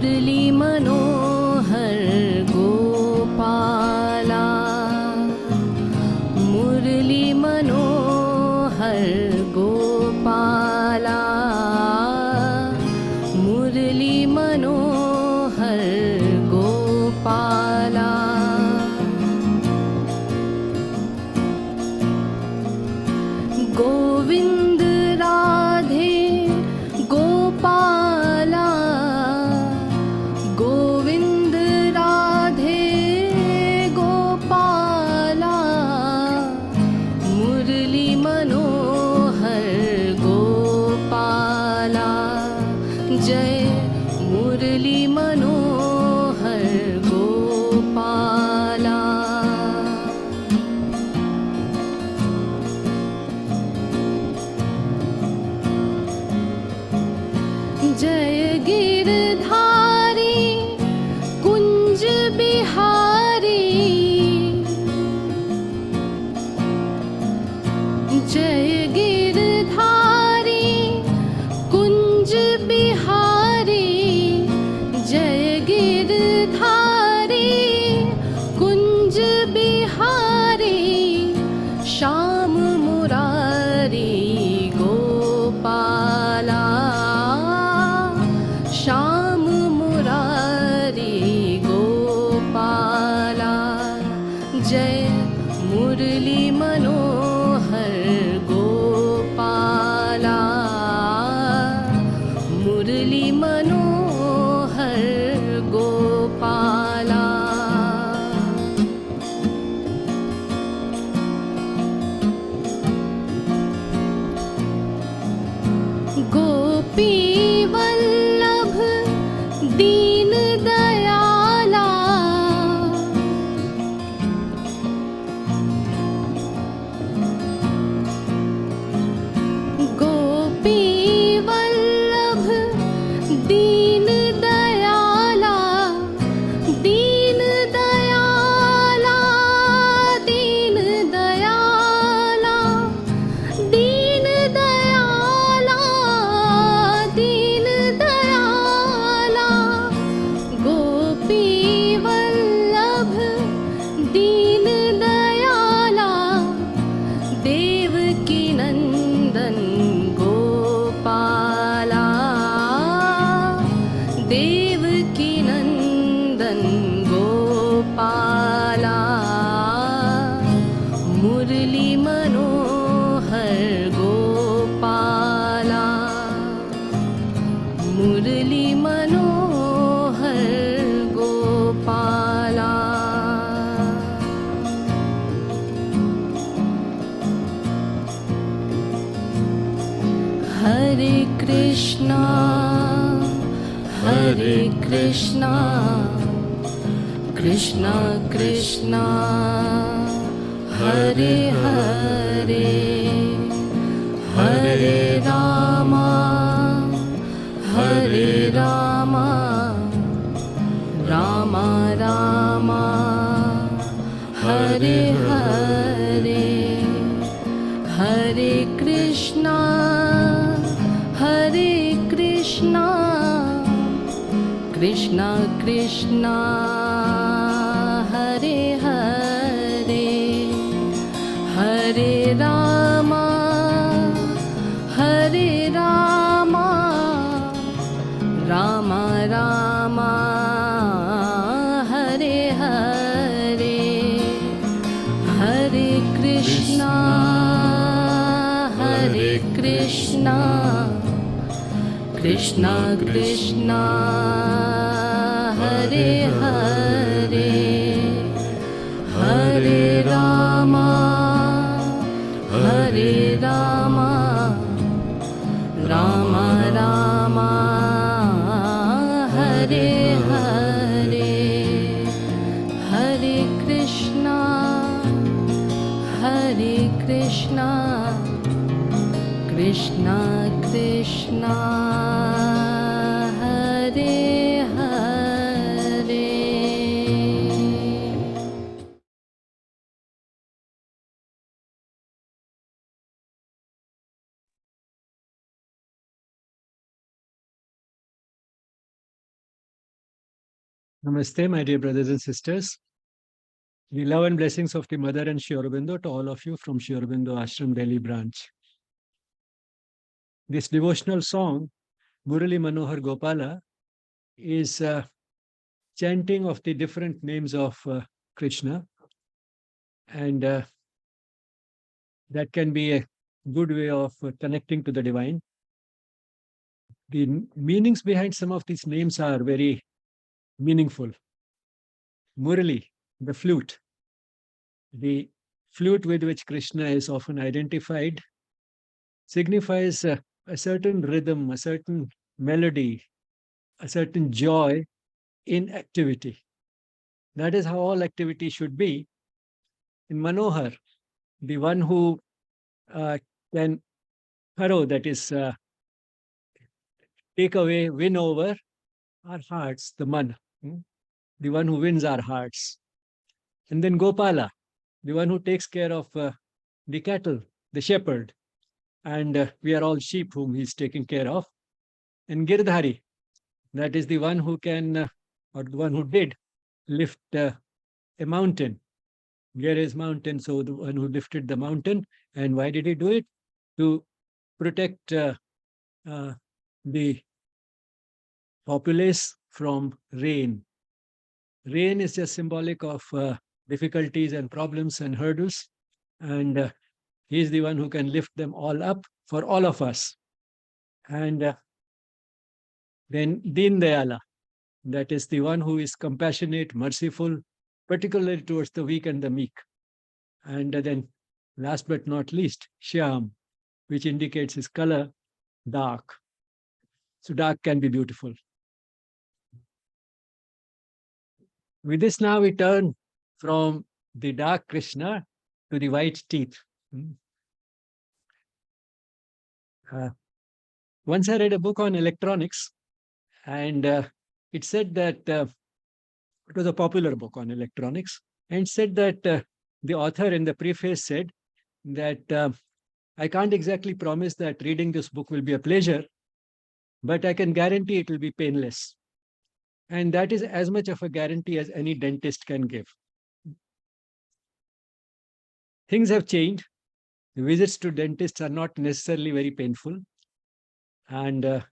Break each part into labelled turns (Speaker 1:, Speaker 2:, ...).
Speaker 1: Murli Manohar Gopala, Murli Manohar Gopala, Murli Manohar Gopala. Govind Radhe Gopala, Govind Radhe Gopala, Murli Manohar Gopala. Jai Murli Manohar Gopala. Jai Girdhari Kunj Bihari, Jai Girdhari Kunj Bihari, Jai Girdhari Kunj Bihari, Shyam Murari Gopala, Shyam Murari Gopala. Jai Murli Manohar Gopala, Murli Manohar Gopala. Gopi Vallabh Deen Dayala, Gopi Vallabh Deen Dayala, Deen Dayala, Deen Dayala, Deen Dayala, Deen Dayala. Gopi Vallabh Deen Dayala, Devaki Nandan Gopala, Devaki Nandan Gopala, Murli Manohar Gopala, Murli Manohar Gopala. Hare Krishna Hare Krishna, Krishna Krishna Hare Hare, Hare Rama Hare Rama, Rama Rama Hare Hare, Hare Krishna Hare Krishna, Krishna Krishna Hare Hare, Hare Rama Hare Rama, Rama Rama Hare Hare, Hare Krishna Hare Krishna, Krishna Krishna Hare Hare, Hare Rama Hare Rama, Rama Rama Hare Hare, Hare Krishna Krishna Krishna
Speaker 2: Namaste, my dear brothers and sisters. The love and blessings of the Mother and Sri Aurobindo to all of you from Sri Aurobindo Ashram Delhi branch. This devotional song, Murali Manohar Gopala, is chanting of the different names of Krishna, and that can be a good way of connecting to the divine. The meanings behind some of these names are very meaningful. Murali, the flute. The flute with which Krishna is often identified signifies a certain rhythm, a certain melody, a certain joy in activity. That is how all activity should be. In Manohar, the one who can thorough, that is, take away, win over our hearts, the man, the one who wins our hearts. And then Gopala, the one who takes care of the cattle, the shepherd, and we are all sheep whom he's taking care of. And Girdhari, that is the one who can, or the one who did lift a mountain. Where is mountain? So the one who lifted the mountain. And why did he do it? To protect the populace from rain. Rain is just symbolic of difficulties and problems and hurdles. And he is the one who can lift them all up for all of us. And then Deen Dayala, that is the one who is compassionate, merciful, particularly towards the weak and the meek. And then last but not least, Shyam, which indicates his color, dark. So dark can be beautiful. With this now we turn from the dark Krishna to the white teeth. Once I read a book on electronics, and it said that it was a popular book on electronics, and said that the author in the preface said that I can't exactly promise that reading this book will be a pleasure, but I can guarantee it will be painless. And that is as much of a guarantee as any dentist can give. Things have changed. The visits to dentists are not necessarily very painful. And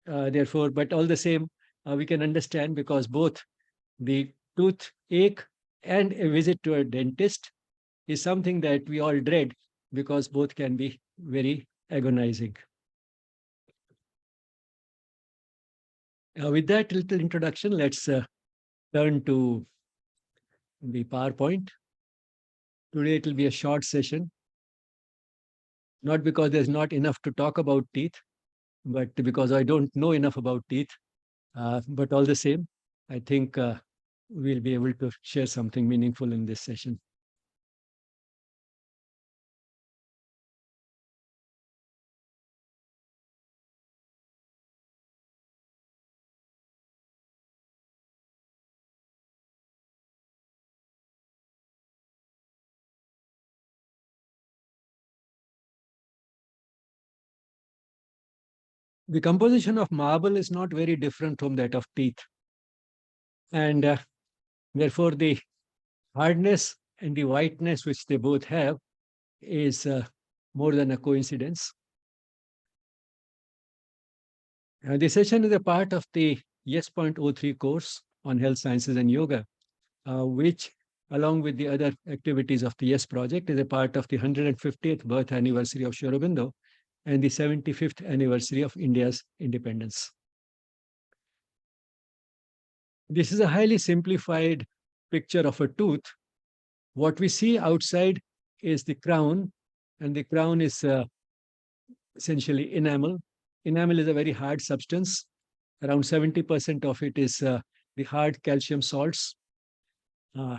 Speaker 2: therefore, but all the same, we can understand, because both the toothache and a visit to a dentist is something that we all dread, because both can be very agonizing. With that little introduction, let's turn to the PowerPoint. Today it will be a short session, not because there's not enough to talk about teeth, but because I don't know enough about teeth. But all the same, I think we'll be able to share something meaningful in this session. The composition of marble is not very different from that of teeth. And therefore, the hardness and the whiteness which they both have is more than a coincidence. This session is a part of the Yes.03 course on health sciences and yoga, which, along with the other activities of the Yes project, is a part of the 150th birth anniversary of Sri Aurobindo and the 75th anniversary of India's independence. This is a highly simplified picture of a tooth. What we see outside is the crown, and the crown is essentially enamel. Enamel is a very hard substance. Around 70% of it is the hard calcium salts, the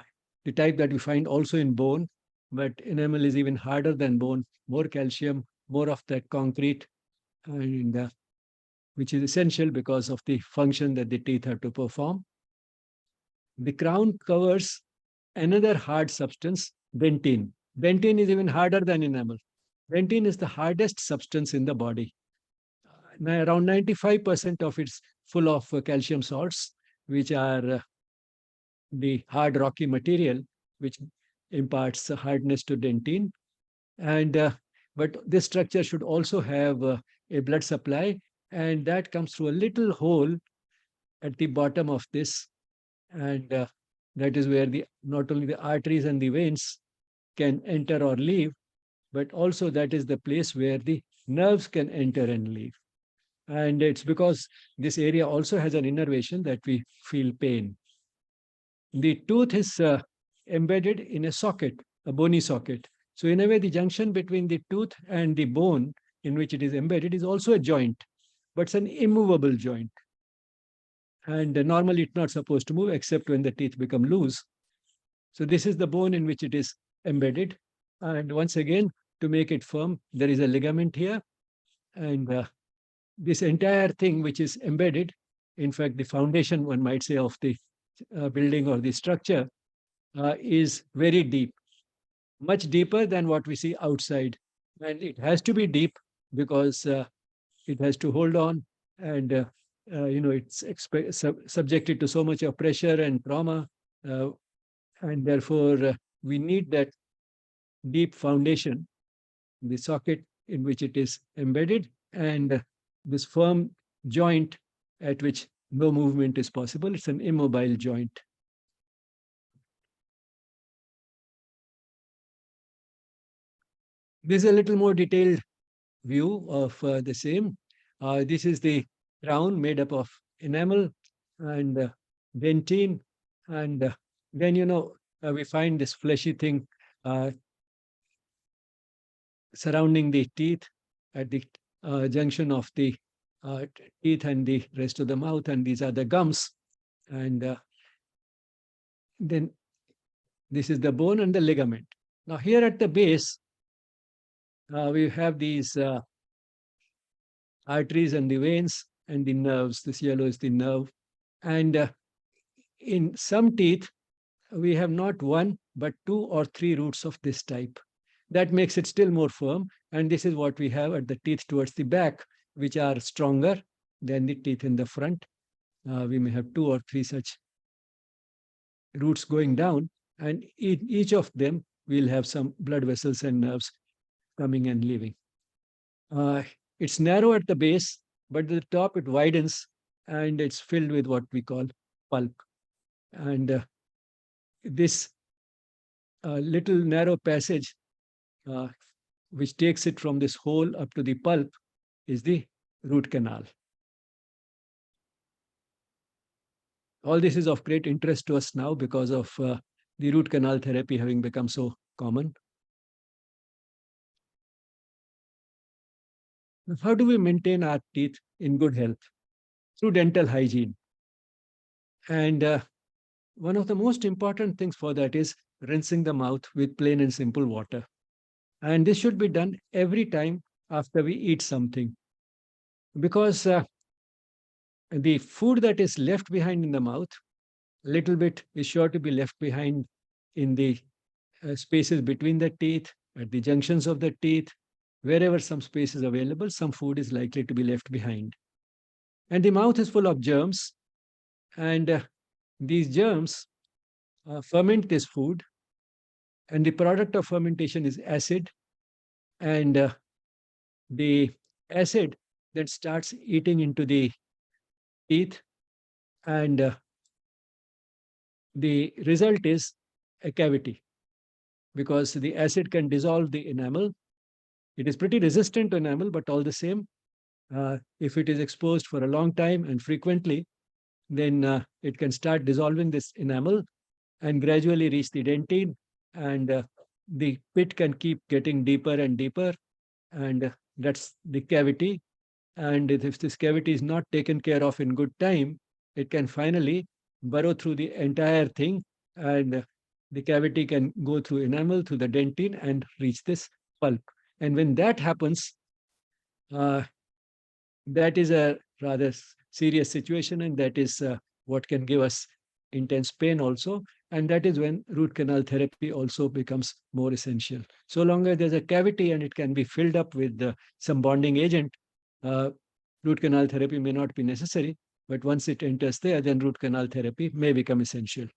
Speaker 2: type that we find also in bone, but enamel is even harder than bone, more calcium, more of that concrete, and which is essential because of the function that the teeth have to perform. The crown covers another hard substance, dentine. Dentine is even harder than enamel. Dentine is the hardest substance in the body. Around 95% of it's full of calcium salts, which are the hard rocky material, which imparts hardness to dentine. And but this structure should also have a blood supply, and that comes through a little hole at the bottom of this, and that is where the not only the arteries and the veins can enter or leave, but also that is the place where the nerves can enter and leave. And it's because this area also has an innervation that we feel pain. The tooth is embedded in a socket, a bony socket. So in a way, the junction between the tooth and the bone in which it is embedded is also a joint, but it's an immovable joint. And normally it's not supposed to move except when the teeth become loose. So this is the bone in which it is embedded. And once again, to make it firm, there is a ligament here. And this entire thing which is embedded, in fact, the foundation, one might say, of the building or the structure is very deep, much deeper than what we see outside. And it has to be deep because it has to hold on, and it's subjected to so much of pressure and trauma, and therefore we need that deep foundation, the socket in which it is embedded, and this firm joint at which no movement is possible. It's an immobile joint. This is a little more detailed view of the same. This is the crown made up of enamel and dentine, and then we find this fleshy thing surrounding the teeth at the junction of the teeth and the rest of the mouth, and these are the gums. And then this is the bone and the ligament. Now here at the base, we have these arteries and the veins and the nerves. This yellow is the nerve. And in some teeth, we have not one, but 2 or 3 roots of this type. That makes it still more firm. And this is what we have at the teeth towards the back, which are stronger than the teeth in the front. We may have 2 or 3 such roots going down, and each of them will have some blood vessels and nerves coming and leaving. It's narrow at the base, but at the top it widens, and it's filled with what we call pulp. And this little narrow passage, which takes it from this hole up to the pulp, is the root canal. All this is of great interest to us now because of the root canal therapy having become so common. How do we maintain our teeth in good health? Through dental hygiene. And one of the most important things for that is rinsing the mouth with plain and simple water. And this should be done every time after we eat something. Because the food that is left behind in the mouth, a little bit is sure to be left behind in the spaces between the teeth, at the junctions of the teeth. Wherever some space is available, some food is likely to be left behind. And the mouth is full of germs, and these germs ferment this food, and the product of fermentation is acid, and the acid then starts eating into the teeth, and the result is a cavity, because the acid can dissolve the enamel. It is pretty resistant to enamel, but all the same, if it is exposed for a long time and frequently, then it can start dissolving this enamel and gradually reach the dentine, and the pit can keep getting deeper and deeper, and that's the cavity. And if this cavity is not taken care of in good time, it can finally burrow through the entire thing, and the cavity can go through enamel, through the dentine, and reach this pulp. And when that happens, that is a rather serious situation, and that is what can give us intense pain also. And that is when root canal therapy also becomes more essential. So long as there's a cavity and it can be filled up with some bonding agent, root canal therapy may not be necessary. But once it enters there, then root canal therapy may become essential.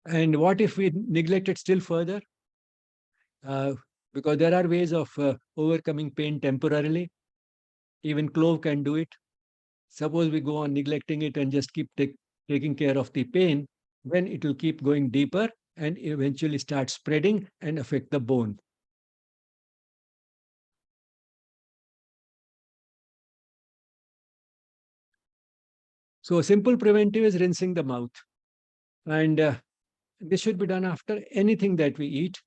Speaker 2: And what if we neglect it still further? Because there are ways of overcoming pain temporarily. Even clove can do it. Suppose we go on neglecting it and just keep taking care of the pain, then it will keep going deeper and eventually start spreading and affect the bone. So a simple preventive is rinsing the mouth. And this should be done after anything that we eat.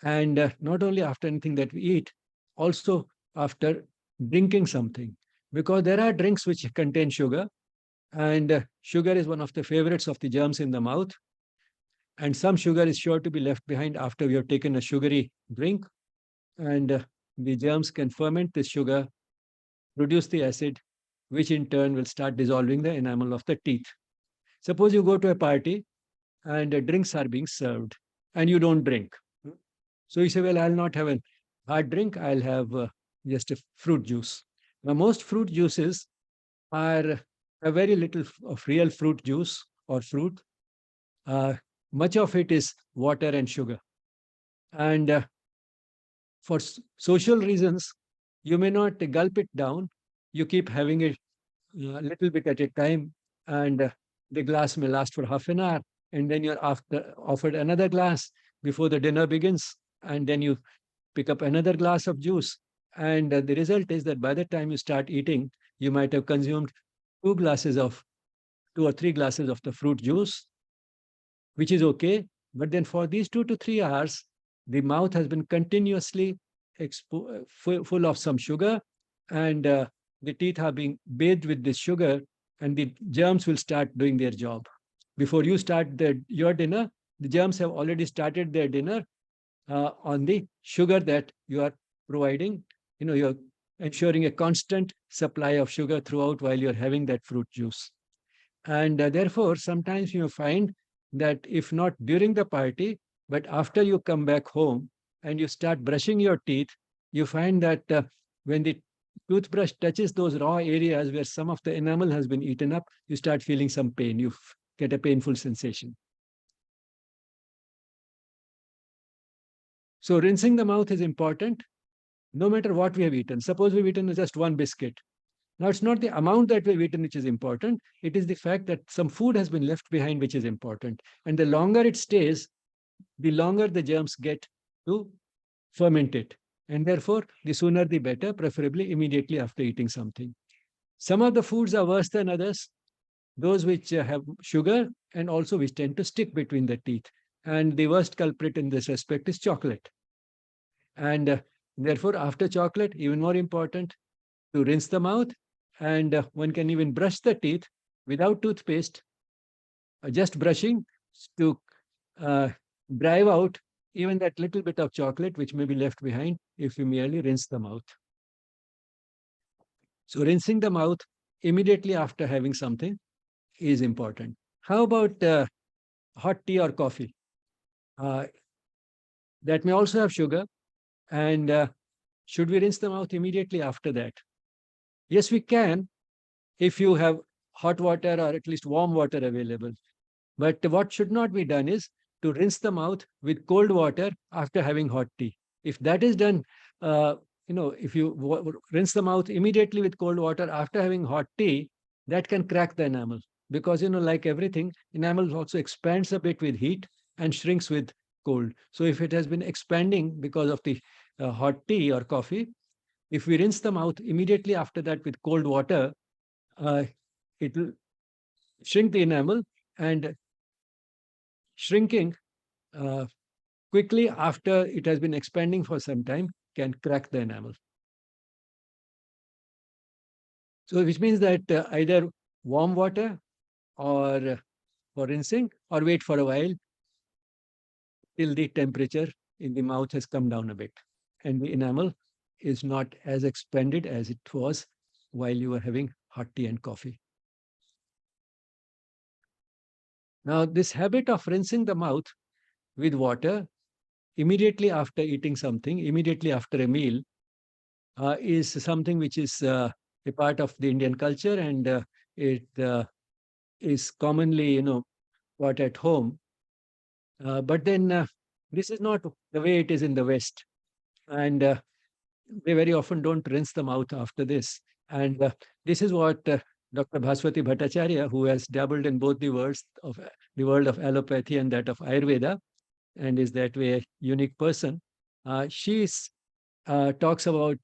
Speaker 2: And not only after anything that we eat, also after drinking something. Because there are drinks which contain sugar, and sugar is one of the favorites of the germs in the mouth. And some sugar is sure to be left behind after we have taken a sugary drink. And the germs can ferment this sugar, produce the acid, which in turn will start dissolving the enamel of the teeth. Suppose you go to a party and drinks are being served and you don't drink. So you say, well, I'll not have a hard drink, I'll have just a fruit juice. Now, most fruit juices are a very little of real fruit juice or fruit. Much of it is water and sugar. And for social reasons, you may not gulp it down. You keep having it a little bit at a time, and the glass may last for half an hour. And then you're offered another glass before the dinner begins. And then you pick up another glass of juice. And the result is that by the time you start eating, you might have consumed 2 or 3 glasses of the fruit juice, which is okay. But then for these 2 to 3 hours, the mouth has been continuously full of some sugar, and the teeth are being bathed with this sugar, and the germs will start doing their job. Before you start your dinner, the germs have already started their dinner on the sugar that you are providing. You're ensuring a constant supply of sugar throughout while you're having that fruit juice. And therefore, sometimes you find that if not during the party, but after you come back home and you start brushing your teeth, you find that when the toothbrush touches those raw areas where some of the enamel has been eaten up, you start feeling some pain. You get a painful sensation. So rinsing the mouth is important, no matter what we have eaten. Suppose we've eaten just one biscuit. Now, it's not the amount that we've eaten which is important. It is the fact that some food has been left behind which is important. And the longer it stays, the longer the germs get to ferment it. And therefore, the sooner the better, preferably immediately after eating something. Some of the foods are worse than others, those which have sugar and also which tend to stick between the teeth. And the worst culprit in this respect is chocolate. And therefore, after chocolate, even more important to rinse the mouth. And one can even brush the teeth without toothpaste, just brushing to drive out even that little bit of chocolate which may be left behind if you merely rinse the mouth. So rinsing the mouth immediately after having something is important. How about hot tea or coffee? That may also have sugar. And should we rinse the mouth immediately after that? Yes, we can, if you have hot water or at least warm water available. But what should not be done is to rinse the mouth with cold water after having hot tea. If that is done, if you rinse the mouth immediately with cold water after having hot tea, that can crack the enamel. Because, like everything, enamel also expands a bit with heat and shrinks with cold. So if it has been expanding because of the hot tea or coffee, if we rinse the mouth immediately after that with cold water, it will shrink the enamel, and shrinking quickly after it has been expanding for some time can crack the enamel. So which means that either warm water or for rinsing, or wait for a while till the temperature in the mouth has come down a bit and the enamel is not as expanded as it was while you were having hot tea and coffee. Now, this habit of rinsing the mouth with water immediately after eating something, immediately after a meal, is something which is a part of the Indian culture, and it is commonly, taught at home. But then this is not the way it is in the West. And they very often don't rinse the mouth after this. And this is what Dr. Bhaswati Bhattacharya, who has dabbled in both the world of allopathy and that of Ayurveda, and is that way a unique person. She talks about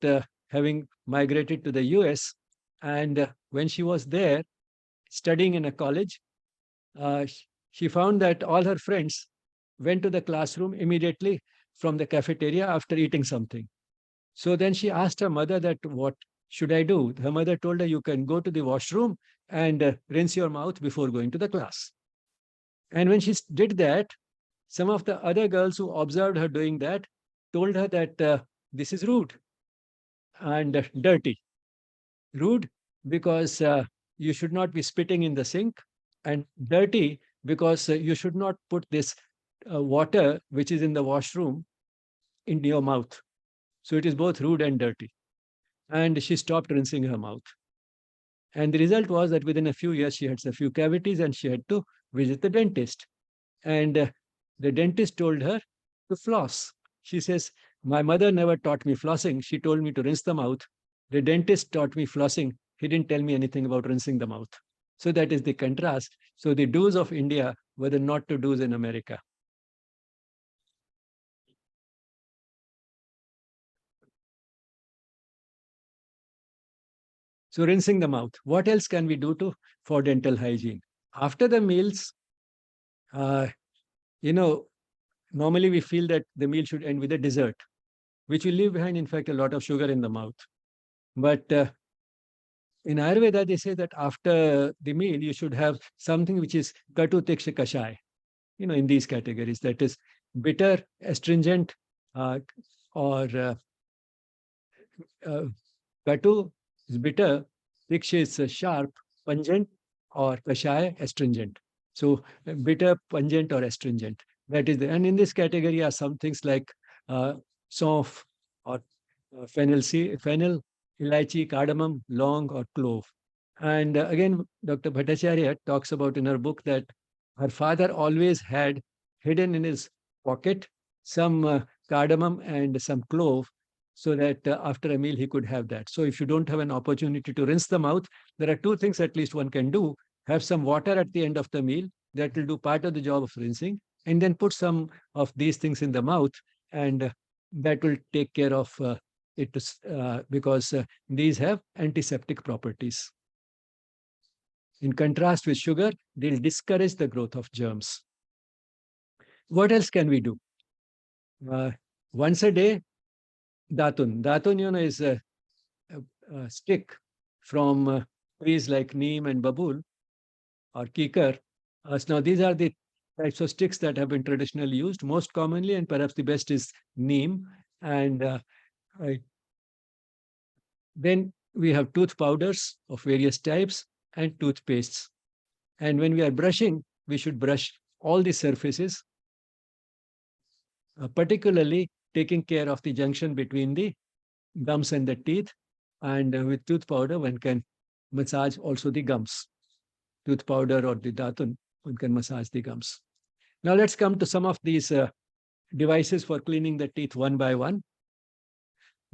Speaker 2: having migrated to the US. And when she was there studying in a college, she found that all her friends went to the classroom immediately from the cafeteria after eating something. So then she asked her mother that, what should I do? Her mother told her, you can go to the washroom and rinse your mouth before going to the class. And when she did that, some of the other girls who observed her doing that told her that this is rude and dirty. Rude because you should not be spitting in the sink, and dirty because you should not put this water which is in the washroom in your mouth. So it is both rude and dirty. And she stopped rinsing her mouth. And the result was that within a few years, she had a few cavities and she had to visit the dentist. And the dentist told her to floss. She says, my mother never taught me flossing. She told me to rinse the mouth. The dentist taught me flossing. He didn't tell me anything about rinsing the mouth. So that is the contrast. So the do's of India were the not to do's in America. So rinsing the mouth. What else can we do for dental hygiene? After the meals, uh, normally we feel that the meal should end with a dessert, which will leave behind, in fact, a lot of sugar in the mouth. But in Ayurveda, they say that after the meal, you should have something which is katu tiksha kashai, in these categories. That is bitter, astringent, or katu is bitter, tiksha is sharp, pungent, or kashai, astringent. So bitter, pungent, or astringent. That is and in this category are some things like saunf or fennel, ilaichi, cardamom, long, or clove. And again, Dr. Bhattacharya talks about in her book that her father always had hidden in his pocket some cardamom and some clove, so that after a meal he could have that. So if you don't have an opportunity to rinse the mouth, there are two things at least one can do. Have some water at the end of the meal. That will do part of the job of rinsing. And then put some of these things in the mouth, and that will take care of it, because these have antiseptic properties. In contrast with sugar, they'll discourage the growth of germs. What else can we do? Once a day, datun. Datun, is a stick from trees like neem and babul or kikar. Now, these are the types of sticks that have been traditionally used. Most commonly, and perhaps the best, is neem. And then we have tooth powders of various types and toothpastes. And when we are brushing, we should brush all the surfaces, particularly taking care of the junction between the gums and the teeth. And with tooth powder, one can massage also the gums. Tooth powder or the datun, one can massage the gums. Now let's come to some of these devices for cleaning the teeth one by one.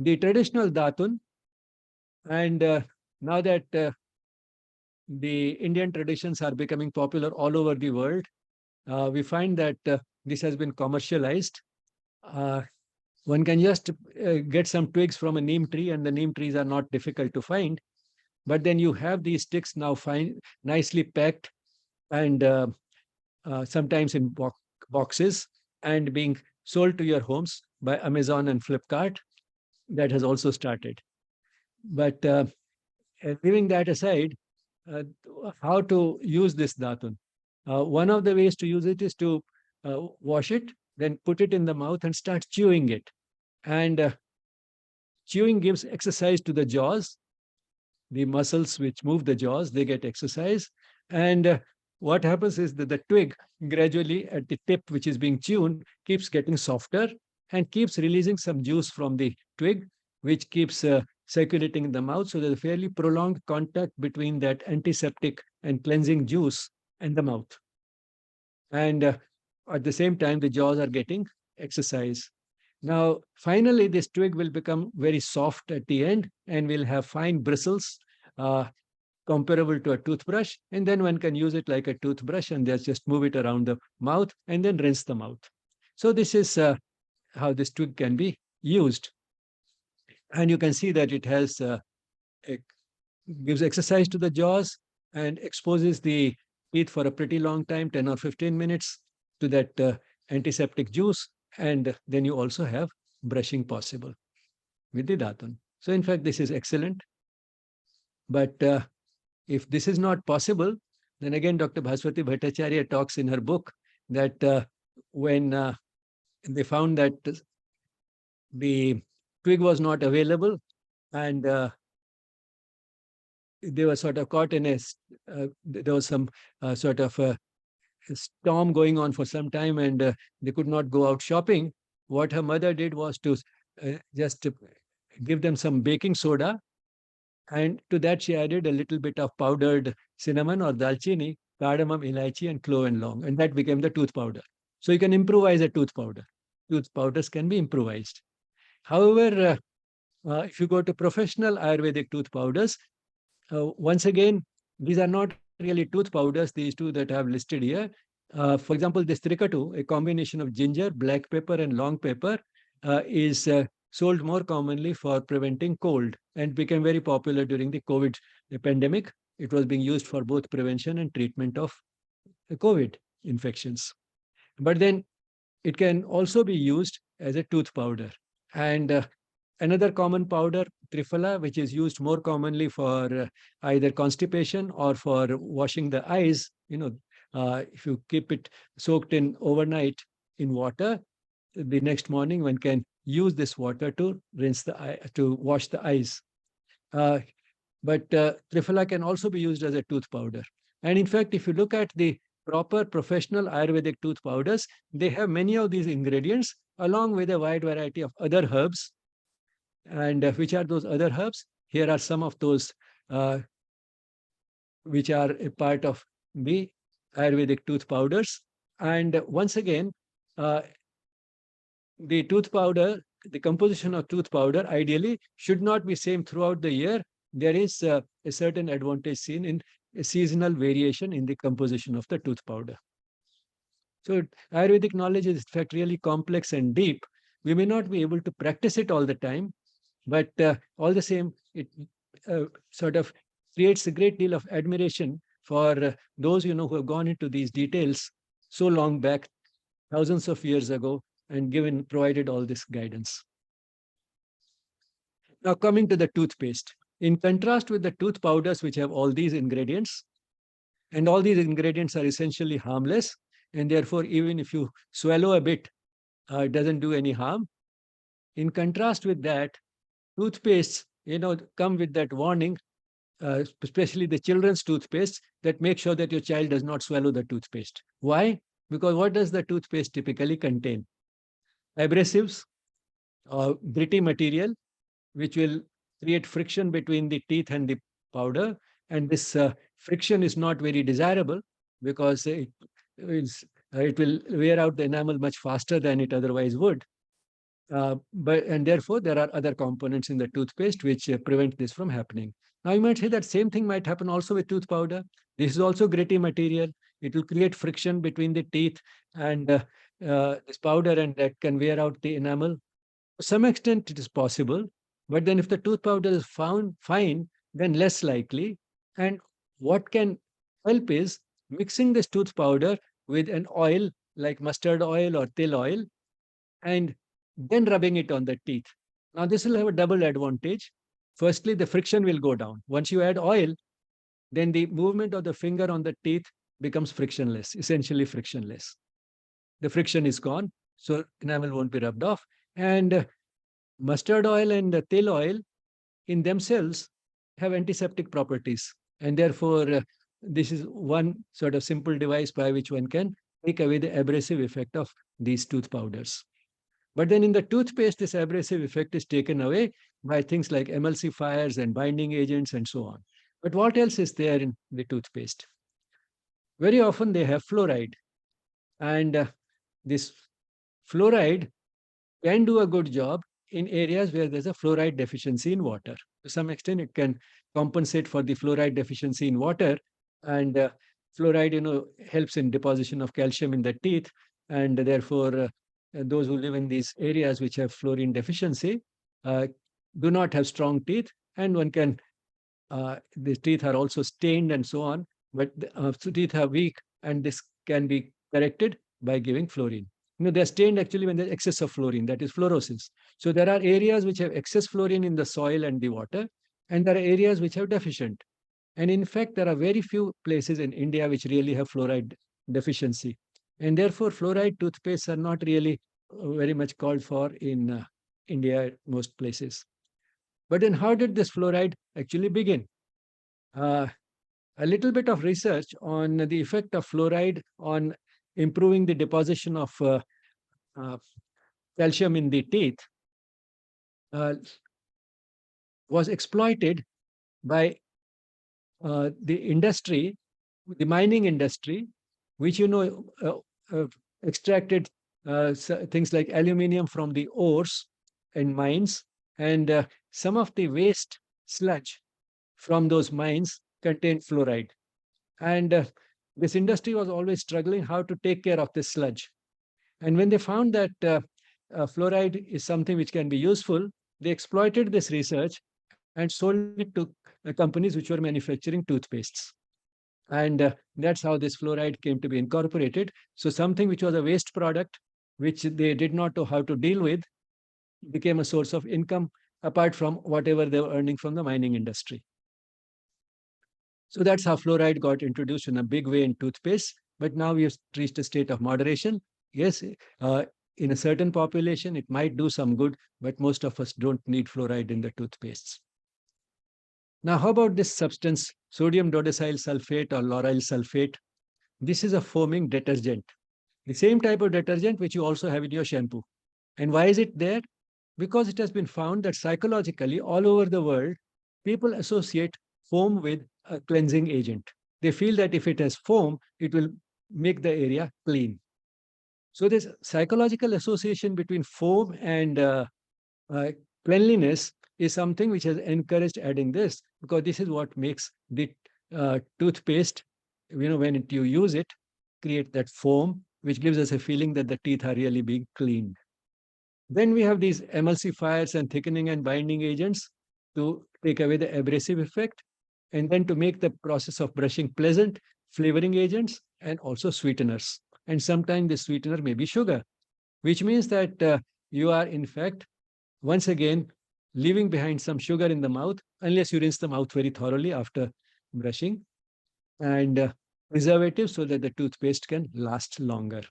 Speaker 2: The traditional datun, and now that the Indian traditions are becoming popular all over the world, we find that this has been commercialized. One can just get some twigs from a neem tree, and the neem trees are not difficult to find. But then you have these sticks now nicely packed, and sometimes in boxes, and being sold to your homes by Amazon and Flipkart. That has also started. But leaving that aside, how to use this datun? One of the ways to use it is to wash it, then put it in the mouth and start chewing it. And chewing gives exercise to the jaws. The muscles which move the jaws, they get exercise. And what happens is that the twig gradually at the tip, which is being chewed, keeps getting softer and keeps releasing some juice from the twig, which keeps circulating in the mouth. So there's a fairly prolonged contact between that antiseptic and cleansing juice and the mouth. And at the same time, the jaws are getting exercise. Now, finally, this twig will become very soft at the end and will have fine bristles comparable to a toothbrush. And then one can use it like a toothbrush and just move it around the mouth and then rinse the mouth. So this is how this twig can be used. And you can see that it has gives exercise to the jaws and exposes the teeth for a pretty long time, 10 or 15 minutes, to that antiseptic juice. And then you also have brushing possible with the datul. So in fact, this is excellent. But if this is not possible, then again, Dr. Bhaswati Bhattacharya talks in her book that when they found that the twig was not available and they were sort of caught in there was some sort of a storm going on for some time and they could not go out shopping. What her mother did was to just give them some baking soda, and to that she added a little bit of powdered cinnamon or dalchini, cardamom, elaichi, and clove and long, and that became the tooth powder. So you can improvise a tooth powder. Tooth powders can be improvised. However, if you go to professional Ayurvedic tooth powders, once again, these are not really tooth powders, these two that I have listed here. For example, this Trikatu, a combination of ginger, black pepper, and long pepper, is sold more commonly for preventing cold and became very popular during the COVID pandemic. It was being used for both prevention and treatment of COVID infections. But then it can also be used as a tooth powder. And another common powder, Triphala, which is used more commonly for either constipation or for washing the eyes. If you keep it soaked in overnight in water, the next morning one can use this water to rinse the eye, to wash the eyes. But Triphala can also be used as a tooth powder. And in fact, if you look at the proper professional Ayurvedic tooth powders, they have many of these ingredients along with a wide variety of other herbs. And which are those other herbs? Here are some of those which are a part of the Ayurvedic tooth powders. And once again, the tooth powder, the composition of tooth powder ideally should not be same throughout the year. There is a certain advantage seen in a seasonal variation in the composition of the tooth powder. So Ayurvedic knowledge is in fact really complex and deep. We may not be able to practice it all the time, but all the same, it sort of creates a great deal of admiration for those who have gone into these details so long back, thousands of years ago, and provided all this guidance. Now coming to the toothpaste. In contrast with the tooth powders, which have all these ingredients, and all these ingredients are essentially harmless, and therefore even if you swallow a bit, it doesn't do any harm. In contrast with that, toothpastes, come with that warning, especially the children's toothpaste, that make sure that your child does not swallow the toothpaste. Why? Because what does the toothpaste typically contain? Abrasives or gritty material, which will create friction between the teeth and the powder. And this friction is not very desirable because it will wear out the enamel much faster than it otherwise would. And therefore, there are other components in the toothpaste which prevent this from happening. Now, you might say that same thing might happen also with tooth powder. This is also gritty material. It will create friction between the teeth and this powder, and that can wear out the enamel. To some extent, it is possible. But then if the tooth powder is found fine, then less likely. And what can help is mixing this tooth powder with an oil like mustard oil or til oil, and then rubbing it on the teeth. Now, this will have a double advantage. Firstly, the friction will go down. Once you add oil, then the movement of the finger on the teeth becomes frictionless, essentially frictionless. The friction is gone, so enamel won't be rubbed off. And mustard oil and til oil in themselves have antiseptic properties. And therefore, this is one sort of simple device by which one can take away the abrasive effect of these tooth powders. But then in the toothpaste, this abrasive effect is taken away by things like emulsifiers and binding agents and so on. But what else is there in the toothpaste? Very often they have fluoride, and this fluoride can do a good job in areas where there's a fluoride deficiency in water. To some extent, it can compensate for the fluoride deficiency in water, and fluoride, helps in deposition of calcium in the teeth, and therefore, those who live in these areas which have fluorine deficiency uh, do not have strong teeth, and one can the teeth are also stained and so on, but so teeth are weak, and this can be corrected by giving fluorine. They're stained actually when there's excess of fluorine, that is fluorosis. So there are areas which have excess fluorine in the soil and the water, and there are areas which have deficient. And in fact, there are very few places in India which really have fluoride deficiency. And therefore, fluoride toothpastes are not really very much called for in India, most places. But then how did this fluoride actually begin? Uh, a little bit of research on the effect of fluoride on improving the deposition of uh, calcium in the teeth uh, was exploited by the industry, the mining industry, which extracted things like aluminium from the ores in mines, and some of the waste sludge from those mines contained fluoride. And this industry was always struggling how to take care of this sludge. And when they found that fluoride is something which can be useful, they exploited this research and sold it to companies which were manufacturing toothpastes. And that's how this fluoride came to be incorporated. So something which was a waste product, which they did not know how to deal with, became a source of income apart from whatever they were earning from the mining industry. So that's how fluoride got introduced in a big way in toothpaste. But now we have reached a state of moderation. Yes, in a certain population, it might do some good, but most of us don't need fluoride in the toothpastes. Now, how about this substance, sodium dodecyl sulfate or lauryl sulfate? This is a foaming detergent, the same type of detergent which you also have in your shampoo. And why is it there? Because it has been found that psychologically, all over the world, people associate foam with a cleansing agent. They feel that if it has foam, it will make the area clean. So this psychological association between foam and cleanliness is something which has encouraged adding this, because this is what makes the toothpaste, when you use it, create that foam, which gives us a feeling that the teeth are really being cleaned. Then we have these emulsifiers and thickening and binding agents to take away the abrasive effect, and then to make the process of brushing pleasant, flavoring agents, and also sweeteners. And sometimes the sweetener may be sugar, which means that you are, in fact, once again, leaving behind some sugar in the mouth, unless you rinse the mouth very thoroughly after brushing, and preservatives so that the toothpaste can last longer.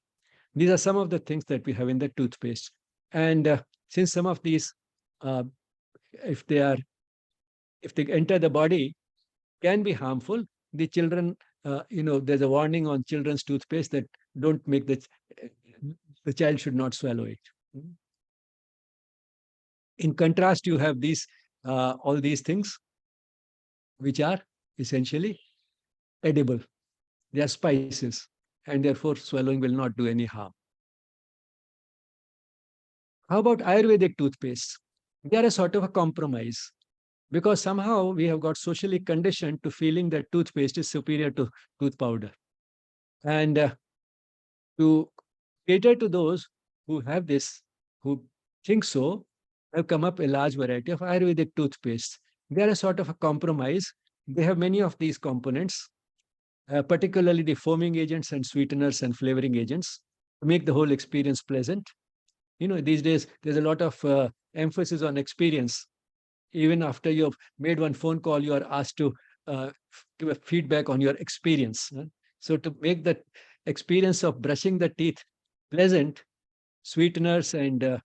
Speaker 2: These are some of the things that we have in the toothpaste. And since some of these, if they enter the body, can be harmful, the children, there's a warning on children's toothpaste that don't make the child should not swallow it. In contrast, you have these all these things which are essentially edible. They are spices, and therefore swallowing will not do any harm. How about Ayurvedic toothpaste? They are a sort of a compromise, because somehow we have got socially conditioned to feeling that toothpaste is superior to tooth powder. And to cater to those who have this, who think so, have come up a large variety of Ayurvedic toothpastes. They are a sort of a compromise. They have many of these components, particularly the foaming agents and sweeteners and flavoring agents, to make the whole experience pleasant. These days, there's a lot of emphasis on experience. Even after you've made one phone call, you are asked to give a feedback on your experience. So to make the experience of brushing the teeth pleasant, sweeteners and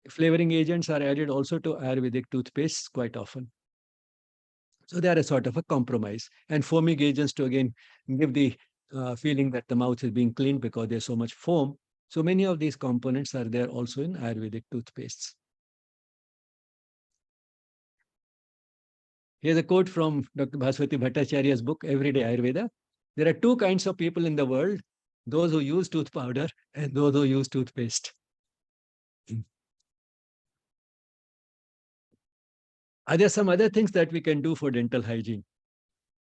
Speaker 2: flavoring agents are added also to Ayurvedic toothpastes quite often. So they are a sort of a compromise. And foaming agents to again give the feeling that the mouth is being cleaned because there's so much foam. So many of these components are there also in Ayurvedic toothpastes. Here's a quote from Dr. Bhaswati Bhattacharya's book, Everyday Ayurveda. There are two kinds of people in the world, those who use tooth powder and those who use toothpaste. Are there some other things that we can do for dental hygiene?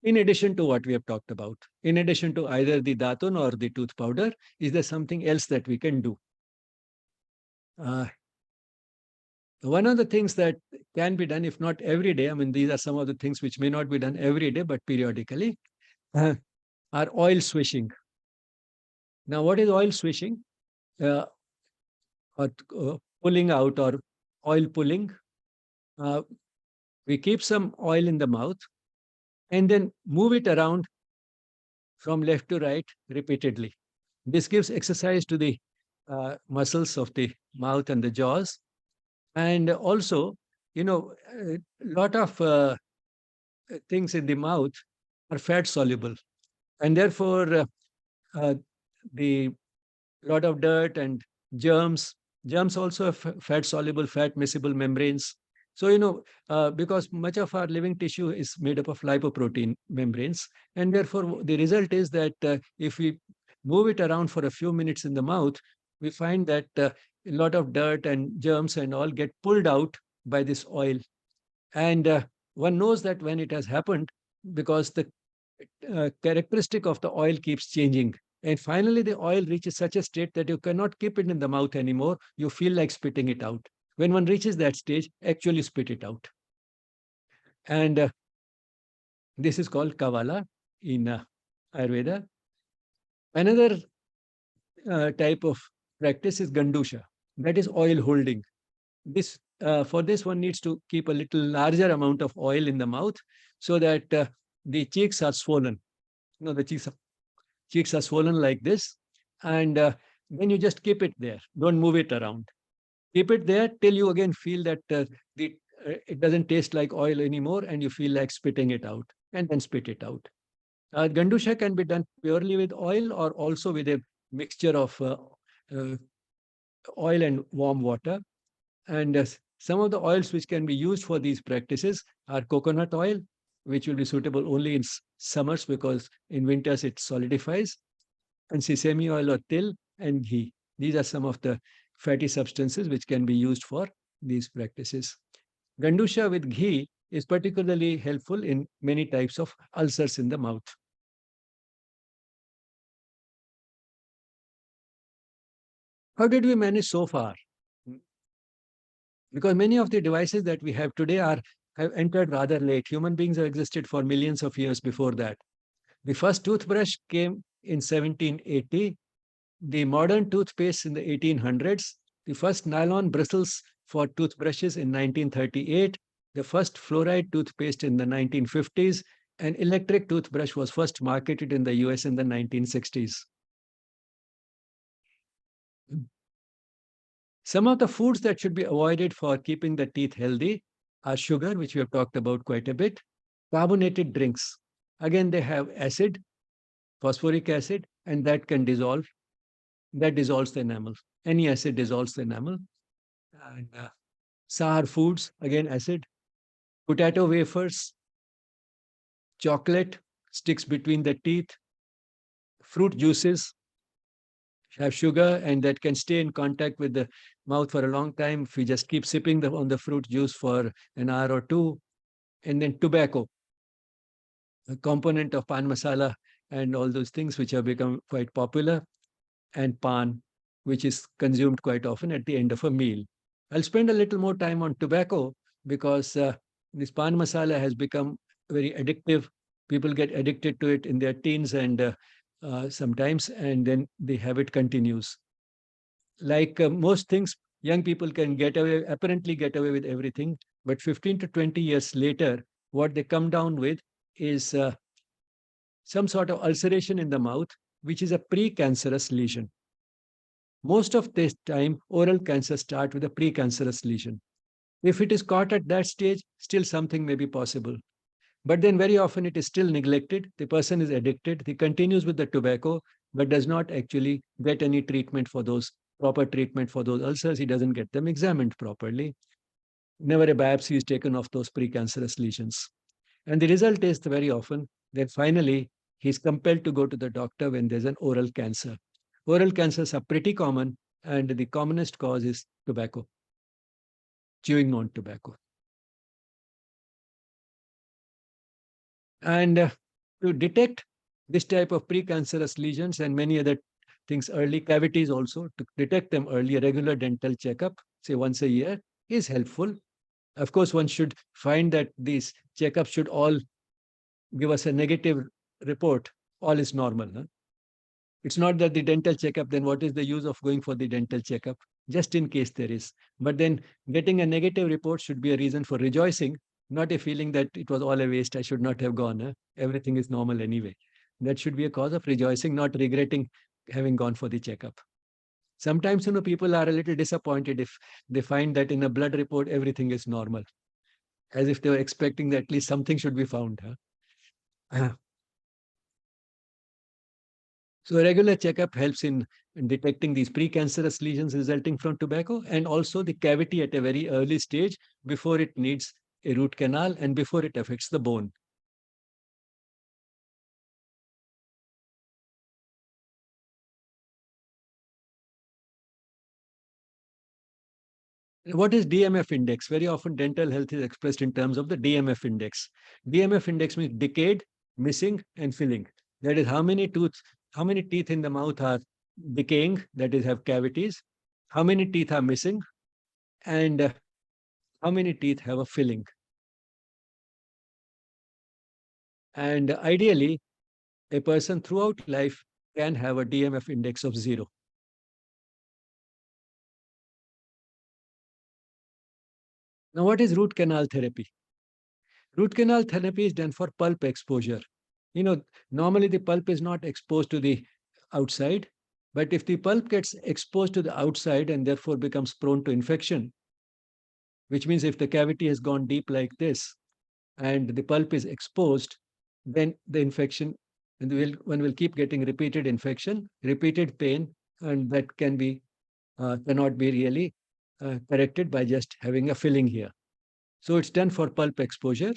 Speaker 2: In addition to what we have talked about, in addition to either the datun or the tooth powder, is there something else that we can do? One of the things that can be done, if not every day, I mean, these are some of the things which may not be done every day, but periodically, are oil swishing. Now, what is oil swishing? Or pulling out or oil pulling. We keep some oil in the mouth and then move it around from left to right repeatedly. This gives exercise to the muscles of the mouth and the jaws. And also, a lot of things in the mouth are fat soluble. And therefore, the lot of dirt and germs also have fat soluble, fat miscible membranes. So, because much of our living tissue is made up of lipoprotein membranes, and therefore the result is that if we move it around for a few minutes in the mouth, we find that a lot of dirt and germs and all get pulled out by this oil. And one knows that when it has happened because the characteristic of the oil keeps changing. And finally, the oil reaches such a state that you cannot keep it in the mouth anymore. You feel like spitting it out. When one reaches that stage, actually spit it out. And this is called kavala in Ayurveda. Another type of practice is gandusha, that is oil holding. For this one needs to keep a little larger amount of oil in the mouth so that the cheeks are swollen. The cheeks are swollen like this, and then you just keep it there. Don't move it around. Keep it there till you again feel that it doesn't taste like oil anymore, and you feel like spitting it out, and then spit it out. Gandusha can be done purely with oil or also with a mixture of oil and warm water. And some of the oils which can be used for these practices are coconut oil, which will be suitable only in summers because in winters it solidifies, and sesame oil or til and ghee. These are some of the fatty substances which can be used for these practices. Gandusha with ghee is particularly helpful in many types of ulcers in the mouth. How did we manage so far? Because many of the devices that we have today have entered rather late. Human beings have existed for millions of years before that. The first toothbrush came in 1780, the modern toothpaste in the 1800s, the first nylon bristles for toothbrushes in 1938, the first fluoride toothpaste in the 1950s, and electric toothbrush was first marketed in the US in the 1960s. Some of the foods that should be avoided for keeping the teeth healthy are sugar, which we have talked about quite a bit, carbonated drinks. Again, they have acid, phosphoric acid, and that can dissolve. That dissolves the enamel. Any acid dissolves the enamel. And sour foods, again, acid. Potato wafers, chocolate sticks between the teeth, fruit juices have sugar and that can stay in contact with the mouth for a long time if we just keep sipping on the fruit juice for an hour or two. And then tobacco, a component of pan masala and all those things which have become quite popular, and pan, which is consumed quite often at the end of a meal. I'll spend a little more time on tobacco because this pan masala has become very addictive. People get addicted to it in their teens and sometimes, and then the habit continues. Like most things, young people can apparently get away with everything, but 15 to 20 years later, what they come down with is some sort of ulceration in the mouth, which is a precancerous lesion. Most of this time, oral cancer starts with a precancerous lesion. If it is caught at that stage, still something may be possible. But then very often it is still neglected. The person is addicted. He continues with the tobacco, but does not actually get any treatment for those, proper treatment for those ulcers. He doesn't get them examined properly. Never a biopsy is taken of those precancerous lesions. And the result is very often that finally he's compelled to go to the doctor when there's an oral cancer. Oral cancers are pretty common, and the commonest cause is tobacco, chewing on tobacco. And to detect this type of precancerous lesions and many other things early, cavities also, to detect them early, a regular dental checkup, say once a year, is helpful. Of course, one should find that these checkups should all give us a negative report, all is normal. Huh? It's not that the dental checkup, then what is the use of going for the dental checkup? Just in case there is. But then getting a negative report should be a reason for rejoicing, not a feeling that it was all a waste, I should not have gone. Huh? Everything is normal anyway. That should be a cause of rejoicing, not regretting having gone for the checkup. Sometimes, people are a little disappointed if they find that in a blood report, everything is normal, as if they were expecting that at least something should be found. Huh? So a regular checkup helps in detecting these precancerous lesions resulting from tobacco, and also the cavity at a very early stage before it needs a root canal and before it affects the bone. What is DMF index? Very often dental health is expressed in terms of the DMF index. DMF index means decayed, missing, and filling. That is how many teeth in the mouth are decaying, that is have cavities, how many teeth are missing, and how many teeth have a filling. And ideally, a person throughout life can have a DMF index of 0. Now, what is root canal therapy? Root canal therapy is done for pulp exposure. Normally the pulp is not exposed to the outside, but if the pulp gets exposed to the outside and therefore becomes prone to infection, which means if the cavity has gone deep like this and the pulp is exposed, then the infection, and one will keep getting repeated infection, repeated pain, and that cannot be really corrected by just having a filling here. So it's done for pulp exposure,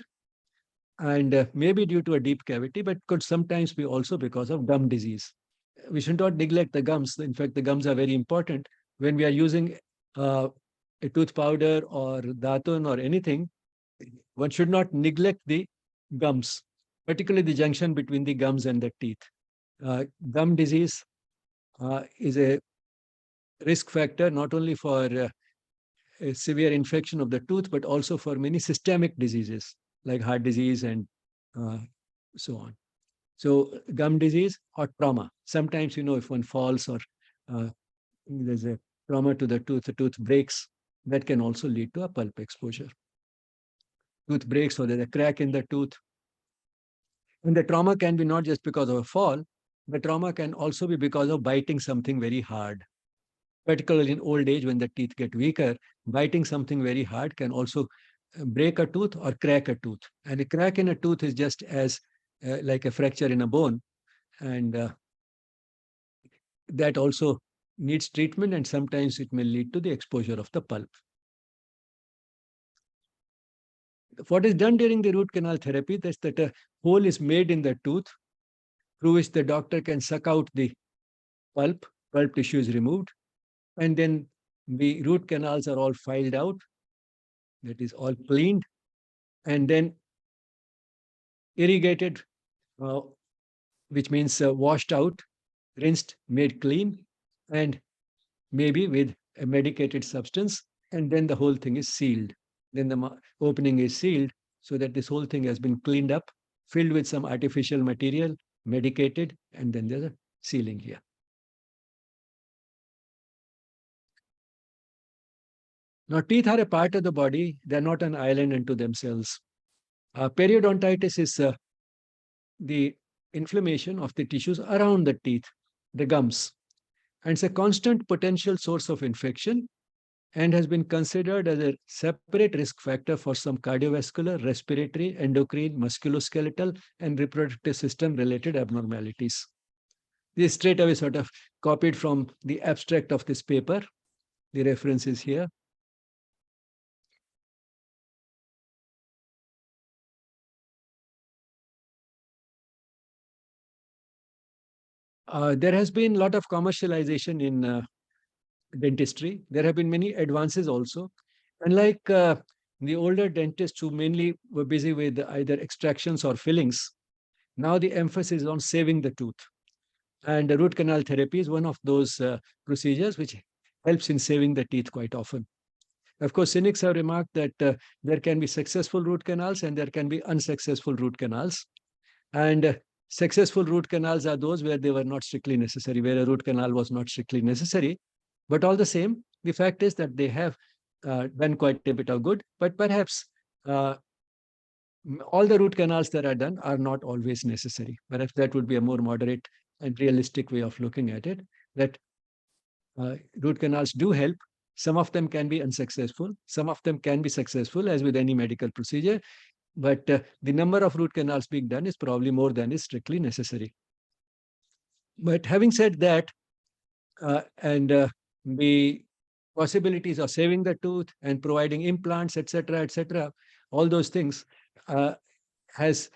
Speaker 2: and maybe due to a deep cavity, but could sometimes be also because of gum disease. We should not neglect the gums. In fact, the gums are very important. When we are using a tooth powder or datun or anything, one should not neglect the gums, particularly the junction between the gums and the teeth. Gum disease is a risk factor not only for a severe infection of the tooth, but also for many systemic diseases like heart disease and uh, so on. So gum disease or trauma. Sometimes, if one falls or there's a trauma to the tooth breaks, that can also lead to a pulp exposure. Tooth breaks or there's a crack in the tooth. And the trauma can be not just because of a fall, the trauma can also be because of biting something very hard. Particularly in old age, when the teeth get weaker, biting something very hard can also break a tooth or crack a tooth. And a crack in a tooth is just as like a fracture in a bone. And that also needs treatment, and sometimes it may lead to the exposure of the pulp. What is done during the root canal therapy is that a hole is made in the tooth through which the doctor can suck out the pulp tissue is removed, and then the root canals are all filed out, that is all cleaned, and then irrigated, uh, which means washed out, rinsed, made clean, and maybe with a medicated substance, and then the whole thing is sealed. Then the opening is sealed so that this whole thing has been cleaned up, filled with some artificial material, medicated, and then there's a sealing here. Now, teeth are a part of the body. They're not an island unto themselves. Periodontitis is the inflammation of the tissues around the teeth, the gums. And it's a constant potential source of infection and has been considered as a separate risk factor for some cardiovascular, respiratory, endocrine, musculoskeletal, and reproductive system related abnormalities. This straight away sort of copied from the abstract of this paper. The reference is here. There has been a lot of commercialization in dentistry. There have been many advances also. Unlike the older dentists who mainly were busy with either extractions or fillings, now the emphasis is on saving the tooth. And the root canal therapy is one of those procedures which helps in saving the teeth quite often. Of course, cynics have remarked that there can be successful root canals and there can be unsuccessful root canals. And successful root canals are those where they were not strictly necessary, where a root canal was not strictly necessary. But all the same, the fact is that they have done quite a bit of good, but perhaps all the root canals that are done are not always necessary. Perhaps that would be a more moderate and realistic way of looking at it, that root canals do help. Some of them can be unsuccessful. Some of them can be successful, as with any medical procedure. But the number of root canals being done is probably more than is strictly necessary. But having said that, and the possibilities of saving the tooth and providing implants, etc., all those things has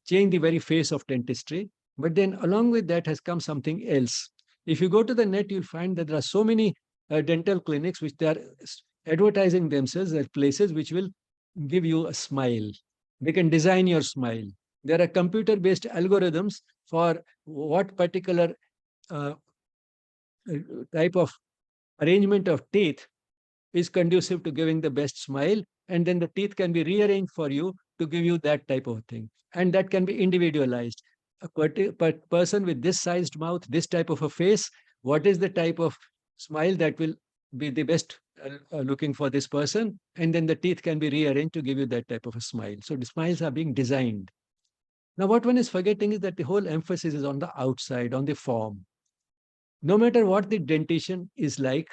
Speaker 2: changed the very face of dentistry. But then along with that has come something else. If you go to the net, you'll find that there are so many dental clinics which they are advertising themselves as places which will give you a smile. They can design your smile. There are computer-based algorithms for what particular type of arrangement of teeth is conducive to giving the best smile. And then the teeth can be rearranged for you to give you that type of thing. And that can be individualized. A person with this sized mouth, this type of a face, what is the type of smile that will be the best looking for this person? And then the teeth can be rearranged to give you that type of a smile. So the smiles are being designed. Now, what one is forgetting is that the whole emphasis is on the outside, on the form. No matter what the dentition is like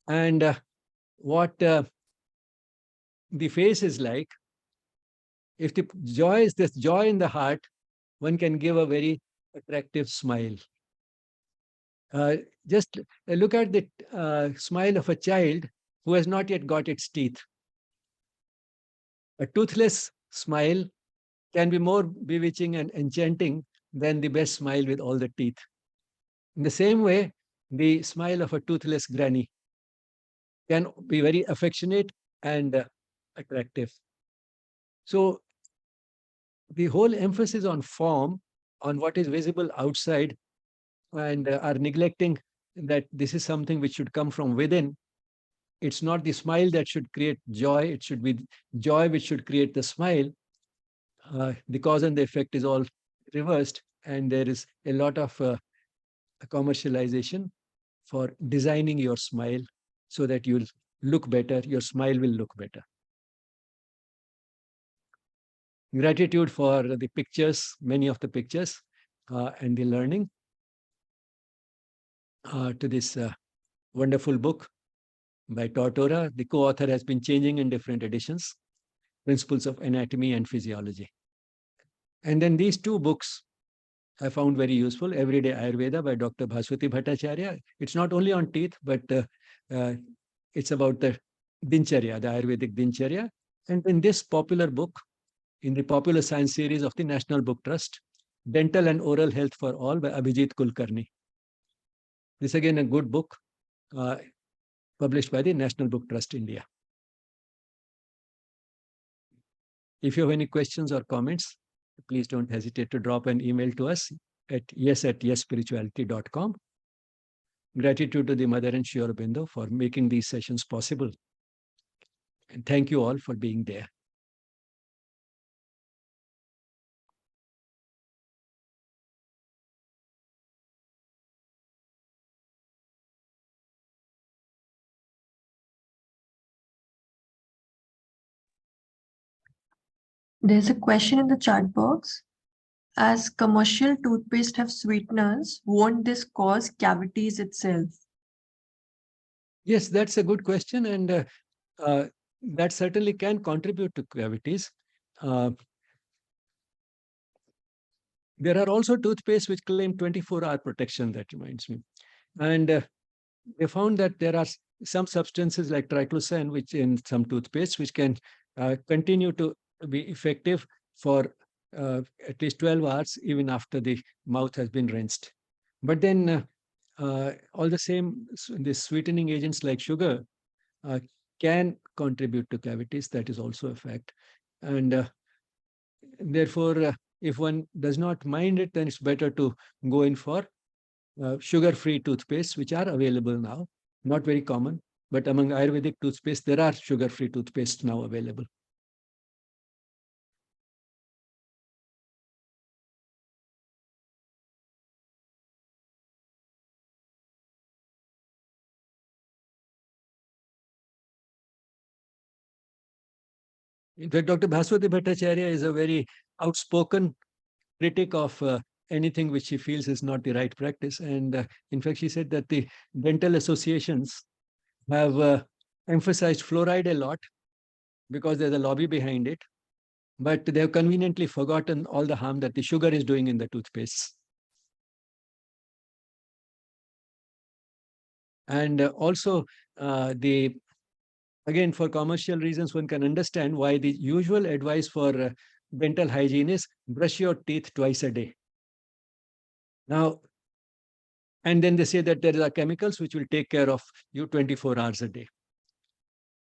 Speaker 2: and what the face is like, if the joy is this joy in the heart, one can give a very attractive smile. Just look at the smile of a child who has not yet got its teeth. A toothless smile can be more bewitching and enchanting than the best smile with all the teeth. In the same way, the smile of a toothless granny can be very affectionate and attractive. So the whole emphasis on form, on what is visible outside, and are neglecting that this is something which should come from within. It's not the smile that should create joy. It should be joy which should create the smile. The cause and the effect is all reversed, and there is a lot of commercialization for designing your smile so that you'll look better, your smile will look better. Gratitude for the pictures, many of the pictures, and the learning to this wonderful book by Tortora. The co-author has been changing in different editions, Principles of Anatomy and Physiology. And then these two books I found very useful, Everyday Ayurveda by Dr. Bhaswati Bhattacharya. It's not only on teeth, but it's about the Dincharya, the Ayurvedic Dincharya. And in this popular book, in the popular science series of the National Book Trust, Dental and Oral Health for All by Abhijit Kulkarni. This again a good book published by the National Book Trust India. If you have any questions or comments, please don't hesitate to drop an email to us at yes@yesspirituality.com. Gratitude to the Mother and Sri Aurobindo for making these sessions possible. And thank you all for being there.
Speaker 3: There's a question in the chat box. As commercial toothpaste have sweeteners, won't this cause cavities itself?
Speaker 2: Yes, that's a good question. And that certainly can contribute to cavities. There are also toothpaste which claim 24-hour protection, that reminds me. And they found that there are some substances like triclosan, which in some toothpaste, which can continue to be effective for at least 12 hours, even after the mouth has been rinsed. But then all the same, the sweetening agents like sugar uh, can contribute to cavities. That is also a fact. And therefore, if one does not mind it, then it's better to go in for sugar-free toothpaste, which are available now. Not very common, but among Ayurvedic toothpaste, there are sugar-free toothpaste now available. In fact, Dr. Bhaswati Bhattacharya is a very outspoken critic of anything which she feels is not the right practice. And in fact, she said that the dental associations have emphasized fluoride a lot because there's a lobby behind it. But they have conveniently forgotten all the harm that the sugar is doing in the toothpaste. And also, again, for commercial reasons, one can understand why the usual advice for dental hygiene is brush your teeth twice a day. Now, and then they say that there are chemicals which will take care of you 24 hours a day.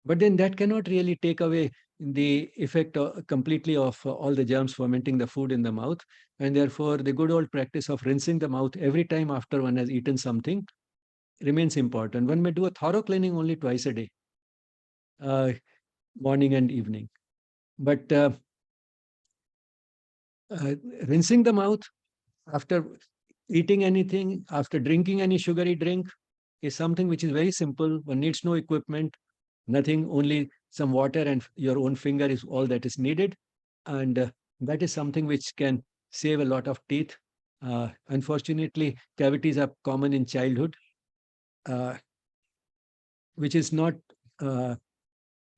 Speaker 2: But then that cannot really take away the effect completely of all the germs fermenting the food in the mouth. And therefore, the good old practice of rinsing the mouth every time after one has eaten something remains important. One may do a thorough cleaning only twice a day, morning and evening. But rinsing the mouth after eating anything, after drinking any sugary drink, is something which is very simple. One needs no equipment, nothing, only some water and your own finger is all that is needed. And that is something which can save a lot of teeth. Unfortunately, cavities are common in childhood, which is not,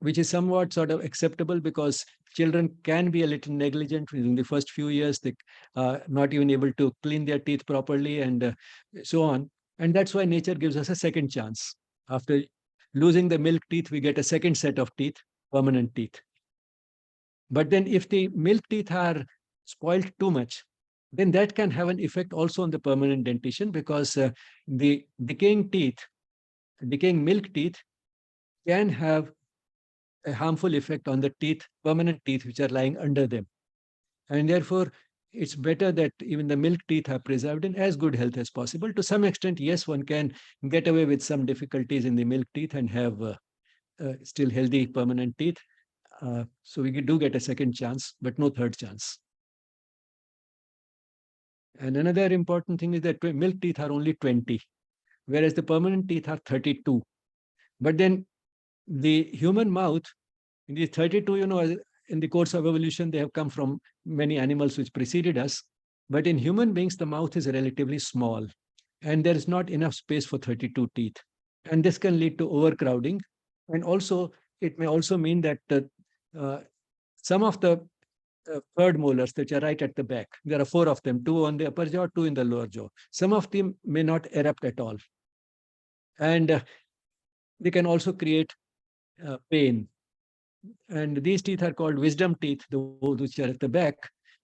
Speaker 2: which is somewhat sort of acceptable because children can be a little negligent in the first few years. They not even able to clean their teeth properly and so on. And that's why nature gives us a second chance. After losing the milk teeth, we get a second set of teeth, permanent teeth. But then if the milk teeth are spoiled too much, then that can have an effect also on the permanent dentition because the decaying milk teeth can have a harmful effect on the teeth, permanent teeth, which are lying under them. And therefore, it's better that even the milk teeth are preserved in as good health as possible. To some extent, yes, one can get away with some difficulties in the milk teeth and have still healthy permanent teeth. So we do get a second chance, but no third chance. And another important thing is that milk teeth are only 20, whereas the permanent teeth are 32. But then the human mouth, in these 32, in the course of evolution, they have come from many animals which preceded us. But in human beings, the mouth is relatively small, and there is not enough space for 32 teeth. And this can lead to overcrowding. And also, it may also mean that some of the third molars that are right at the back, there are 4 of them, 2 on the upper jaw, 2 in the lower jaw. Some of them may not erupt at all. And they can also create pain. And these teeth are called wisdom teeth, those which are at the back,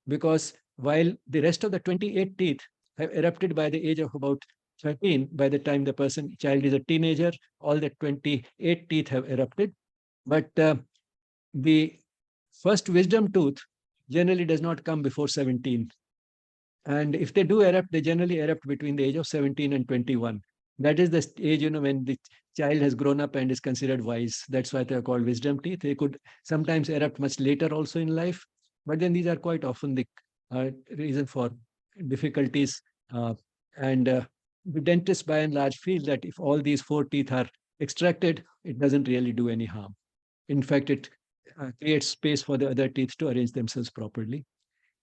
Speaker 2: because while the rest of the 28 teeth have erupted by the age of about 13, by the time the child is a teenager, all the 28 teeth have erupted. But the first wisdom tooth generally does not come before 17. And if they do erupt, they generally erupt between the age of 17 and 21. That is the age, when the child has grown up and is considered wise. That's why they're called wisdom teeth. They could sometimes erupt much later also in life, but then these are quite often the reason for difficulties. And the dentists by and large feel that if all these 4 teeth are extracted, it doesn't really do any harm. In fact, it creates space for the other teeth to arrange themselves properly.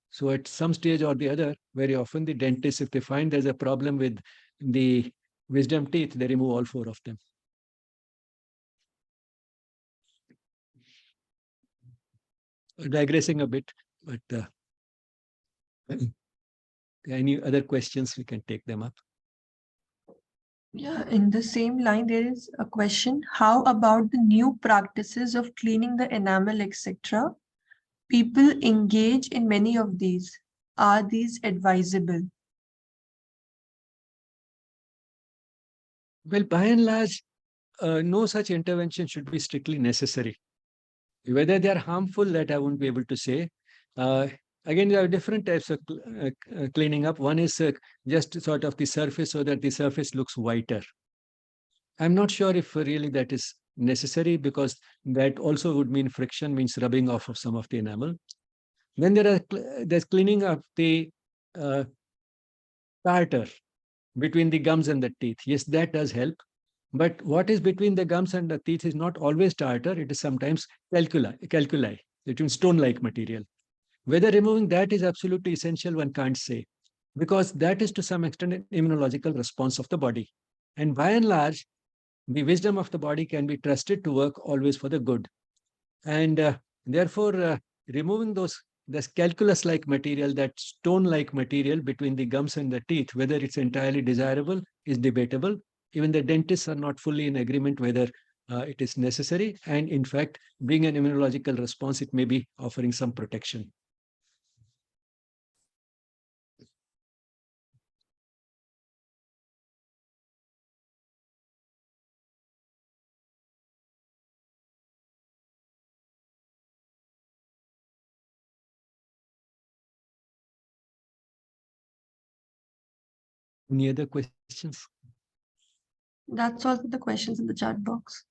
Speaker 2: So at some stage or the other, very often the dentist, if they find there's a problem with the wisdom teeth, they remove all 4 of them. Digressing a bit, but any other questions, we can take them up.
Speaker 3: Yeah, in the same line, there is a question. How about the new practices of cleaning the enamel, etc.? People engage in many of these. Are these advisable?
Speaker 2: Well, by and large, no such intervention should be strictly necessary. Whether they are harmful, that I won't be able to say. Again, there are different types of cleaning up. One is just sort of the surface so that the surface looks whiter. I'm not sure if really that is necessary, because that also would mean friction, means rubbing off of some of the enamel. Then there's cleaning up the tartar between the gums and the teeth. Yes, that does help. But what is between the gums and the teeth is not always tartar. It is sometimes calculi, between stone-like material. Whether removing that is absolutely essential, one can't say, because that is to some extent an immunological response of the body. And by and large, the wisdom of the body can be trusted to work always for the good. And therefore, removing this calculus-like material, that stone-like material between the gums and the teeth, whether it's entirely desirable is debatable. Even the dentists are not fully in agreement whether it is necessary. And in fact, being an immunological response, it may be offering some protection. Any other questions?
Speaker 3: That's all for the questions in the chat box.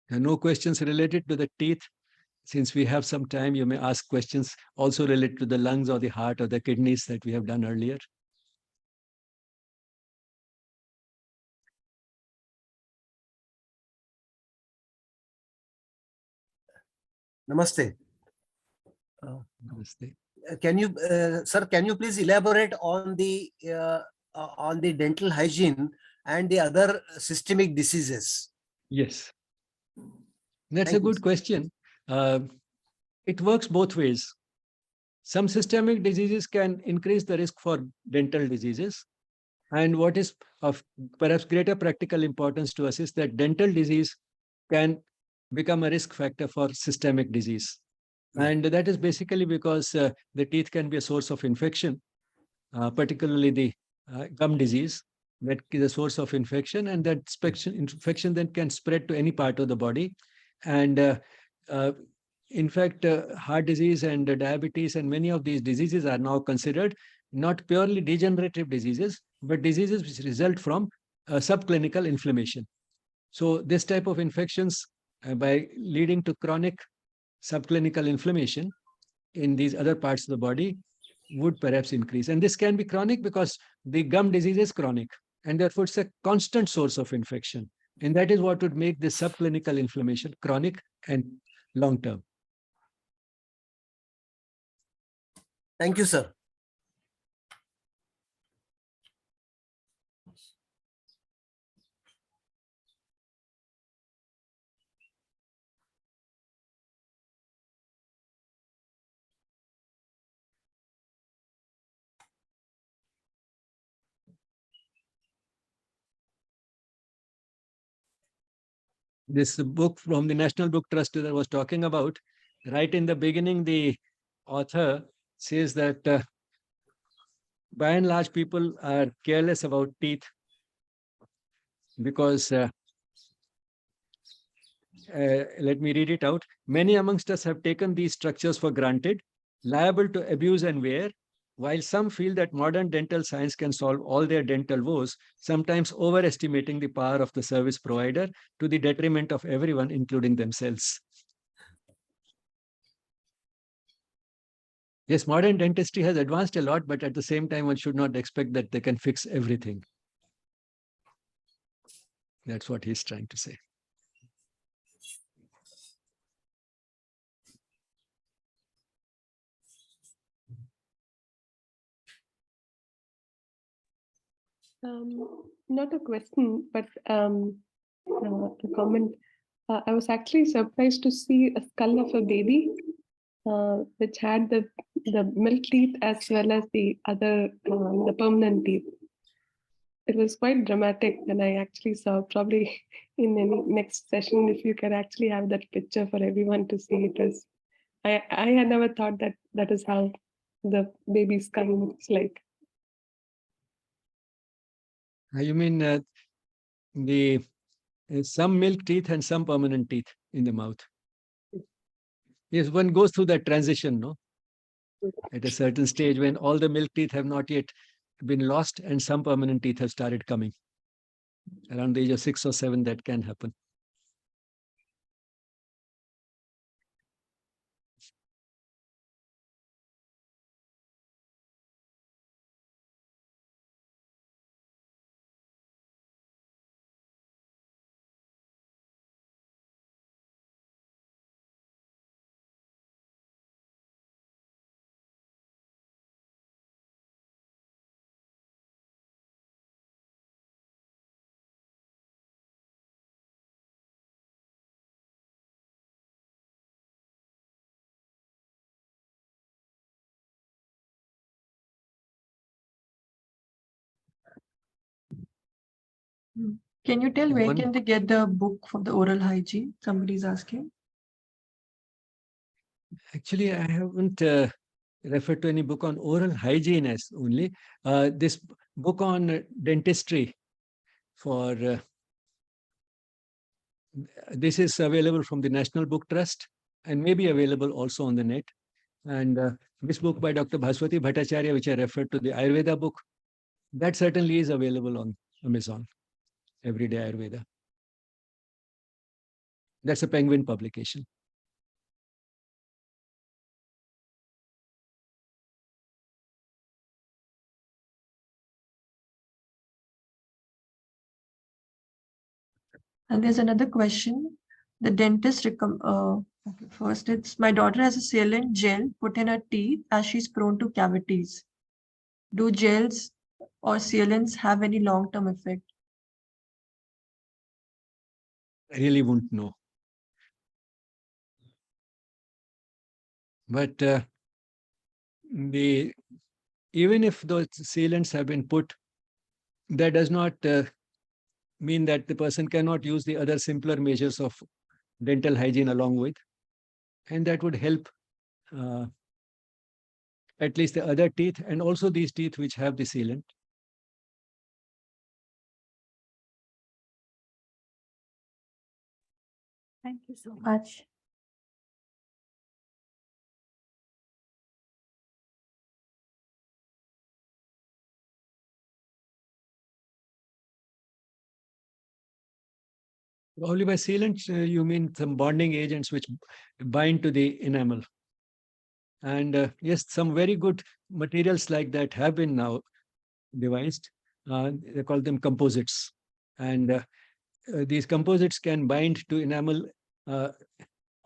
Speaker 2: There are no questions related to the teeth. Since we have some time, you may ask questions also related to the lungs or the heart or the kidneys that we have done earlier.
Speaker 4: Namaste.
Speaker 2: Namaste.
Speaker 4: Can you, sir, can you please elaborate on the dental hygiene and the other systemic diseases?
Speaker 2: Yes. That's
Speaker 4: Thank
Speaker 2: a
Speaker 4: you,
Speaker 2: good
Speaker 4: sir.
Speaker 2: question. It works both ways. Some systemic diseases can increase the risk for dental diseases. And what is of perhaps greater practical importance to us is that dental disease can become a risk factor for systemic disease. And that is basically because the teeth can be a source of infection, particularly the gum disease, that is a source of infection, and that infection then can spread to any part of the body. And in fact, heart disease and diabetes and many of these diseases are now considered not purely degenerative diseases, but diseases which result from subclinical inflammation. So this type of infections, by leading to chronic subclinical inflammation in these other parts of the body, would perhaps increase. And this can be chronic because the gum disease is chronic, and therefore it's a constant source of infection. And that is what would make this subclinical inflammation chronic and long-term.
Speaker 4: Thank you, sir.
Speaker 2: This book from the National Book Trust that I was talking about, right in the beginning, the author says that by and large, people are careless about teeth because, let me read it out. Many amongst us have taken these structures for granted, liable to abuse and wear, while some feel that modern dental science can solve all their dental woes, sometimes overestimating the power of the service provider to the detriment of everyone, including themselves. Yes, modern dentistry has advanced a lot, but at the same time, one should not expect that they can fix everything. That's what he's trying to say.
Speaker 5: Not a question, but a comment. I was actually surprised to see a skull of a baby, which had the milk teeth as well as the other, the permanent teeth. it was quite dramatic when I actually saw. Probably in any next session, if you can actually have that picture for everyone to see, it was. I had never thought that that is how the baby skull looks like.
Speaker 2: You mean the some milk teeth and some permanent teeth in the mouth? Yes, one goes through that transition, no? At a certain stage when all the milk teeth have not yet been lost and some permanent teeth have started coming. Around the age of 6 or 7, that can happen.
Speaker 3: Can you tell where
Speaker 2: One-
Speaker 3: can they get the book for the oral hygiene? Somebody's asking.
Speaker 2: Actually, I haven't referred to any book on oral hygiene as only. This book on dentistry for this is available from the National Book Trust and may be available also on the net. And this book by Dr. Bhaswati Bhattacharya, which I referred to, the Ayurveda book, that certainly is available on Amazon, Everyday Ayurveda. That's a Penguin publication.
Speaker 3: And there's another question. The dentist first it's my daughter has a sealant gel put in her teeth as she's prone to cavities. Do gels or sealants have any long-term effect?
Speaker 2: I really won't know. But even if those sealants have been put, that does not mean that the person cannot use the other simpler measures of dental hygiene along with. And that would help at least the other teeth and also these teeth which have the sealant.
Speaker 6: Thank you so much.
Speaker 2: Probably by sealants, you mean some bonding agents which bind to the enamel. And yes, some very good materials like that have been now devised. They call them composites. And these composites can bind to enamel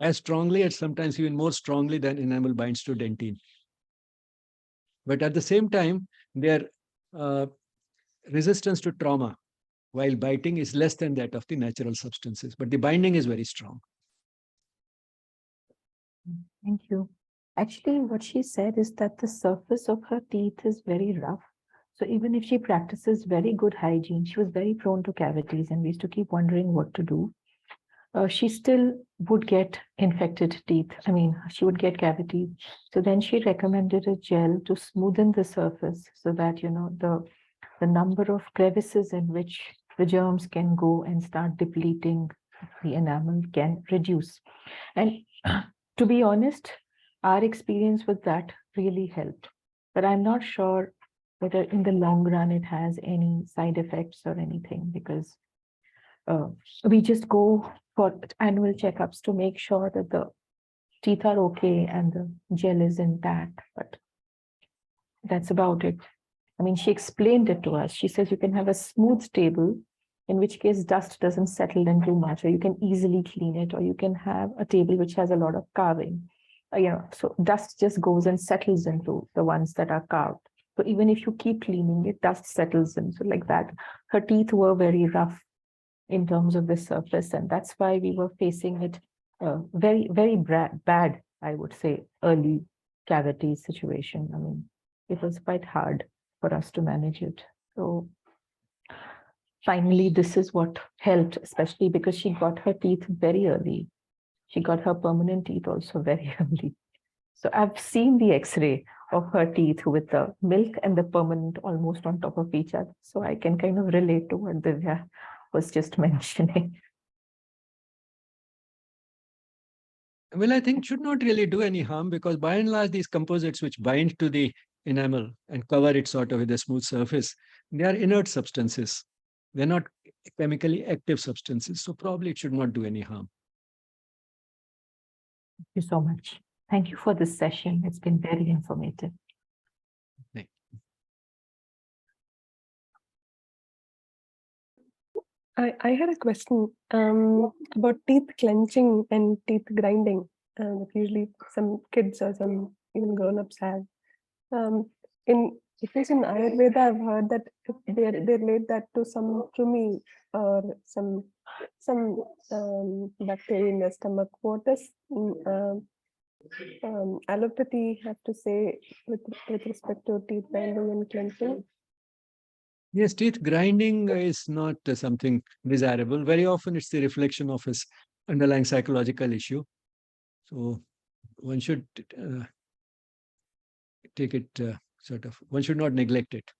Speaker 2: as strongly and sometimes even more strongly than enamel binds to dentine. But at the same time, their resistance to trauma while biting is less than that of the natural substances, but the binding is very strong.
Speaker 6: Thank you. Actually, what she said is that the surface of her teeth is very rough. So even if she practices very good hygiene, she was very prone to cavities and we used to keep wondering what to do. She still would get infected teeth. I mean, she would get cavities. So then she recommended a gel to smoothen the surface so that, you know, the number of crevices in which the germs can go and start depleting the enamel can reduce. And to be honest, our experience with that really helped. But I'm not sure whether in the long run it has any side effects or anything, because we just go for annual checkups to make sure that the teeth are okay and the gel is intact. But that's about it. I mean, she explained it to us. She says you can have a smooth table, in which case dust doesn't settle in too much, or you can easily clean it, or you can have a table which has a lot of carving. You know, so dust just goes and settles into the ones that are carved. So even if you keep cleaning it, dust settles in. So like that, her teeth were very rough in terms of the surface, and that's why we were facing it very, very bad, I would say, early cavity situation. I mean, it was quite hard for us to manage it. So finally, this is what helped, especially because she got her teeth very early. She got her permanent teeth also very early. So I've seen the X-ray of her teeth with the milk and the permanent almost on top of each other. So I can kind of relate to what Divya was just mentioning.
Speaker 2: Well, I think should not really do any harm, because by and large, these composites which bind to the enamel and cover it sort of with a smooth surface, they are inert substances. They're not chemically active substances. So probably it should not do any harm.
Speaker 6: Thank you so much. Thank you for this session. It's been very informative.
Speaker 5: I had a question about teeth clenching and teeth grinding that usually some kids or some even grown-ups have. In at least in Ayurveda, I've heard that they relate that to some krimi or some bacteria in the stomach. What does allopathy have to say with respect to teeth grinding and clenching?
Speaker 2: Yes, teeth grinding is not something desirable. Very often it's the reflection of his underlying psychological issue. So one should take it one should not neglect it.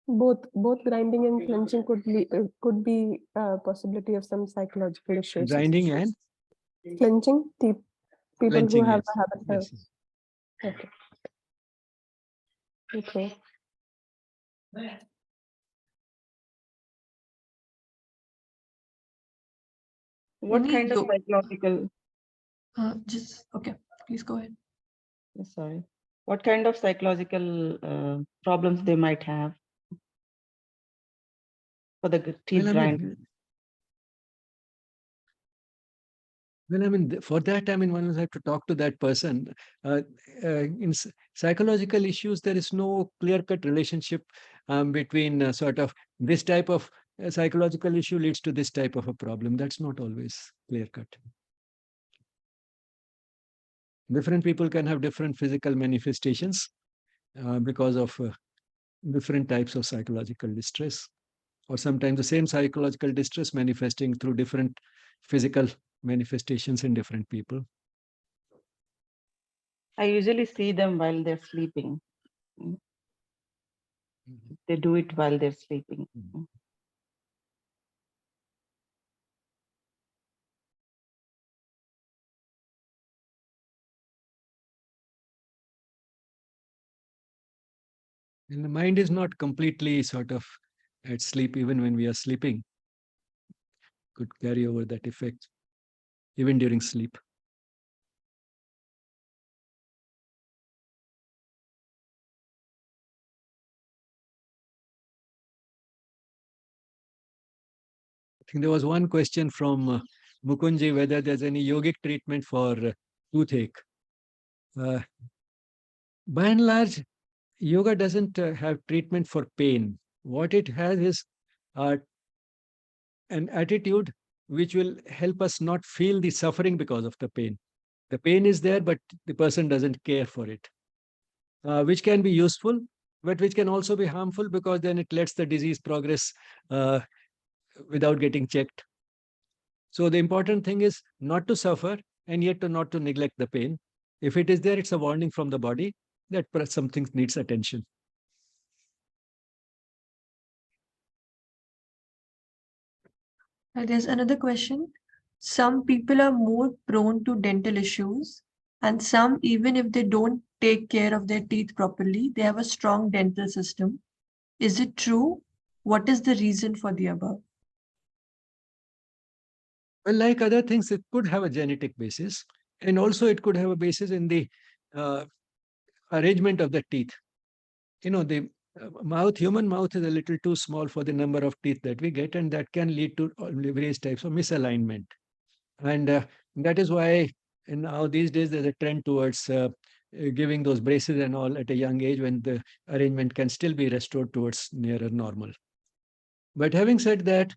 Speaker 5: Both grinding and clenching could be a possibility of some psychological issues.
Speaker 2: Grinding and
Speaker 5: Clenching, teeth, people
Speaker 2: clenching,
Speaker 5: who have
Speaker 2: yes.
Speaker 5: a habit of.
Speaker 2: Yes.
Speaker 5: Okay. Okay.
Speaker 7: What
Speaker 3: Any
Speaker 7: kind of
Speaker 3: yo-
Speaker 7: psychological,
Speaker 3: Okay, please go ahead.
Speaker 7: sorry, what kind of psychological problems they might have for the teeth
Speaker 2: Well,
Speaker 7: grind?
Speaker 2: For that, one will have to talk to that person. In psychological issues, there is no clear-cut relationship between sort of this type of psychological issue leads to this type of a problem. That's not always clear-cut. Different people can have different physical manifestations because of different types of psychological distress, or sometimes the same psychological distress manifesting through different physical manifestations in different people.
Speaker 7: I usually see them while they're sleeping. They do it while they're sleeping.
Speaker 2: And the mind is not completely sort of at sleep even when we are sleeping. Could carry over that effect even during sleep. I think there was one question from Mukunji whether there's any yogic treatment for toothache. By and large, yoga doesn't have treatment for pain. What it has is an attitude which will help us not feel the suffering because of the pain. The pain is there, but the person doesn't care for it, which can be useful, but which can also be harmful because then it lets the disease progress without getting checked. So the important thing is not to suffer and yet not to neglect the pain. If it is there, it's a warning from the body that something needs attention.
Speaker 3: There's another question. Some people are more prone to dental issues, and some, even if they don't take care of their teeth properly, they have a strong dental system. Is it true? What is the reason for the above?
Speaker 2: Well, like other things, it could have a genetic basis, and also it could have a basis in the arrangement of the teeth. The human mouth is a little too small for the number of teeth that we get, and that can lead to various types of misalignment. And that is why now these days there's a trend towards giving those braces and all at a young age when the arrangement can still be restored towards nearer normal. But having said that,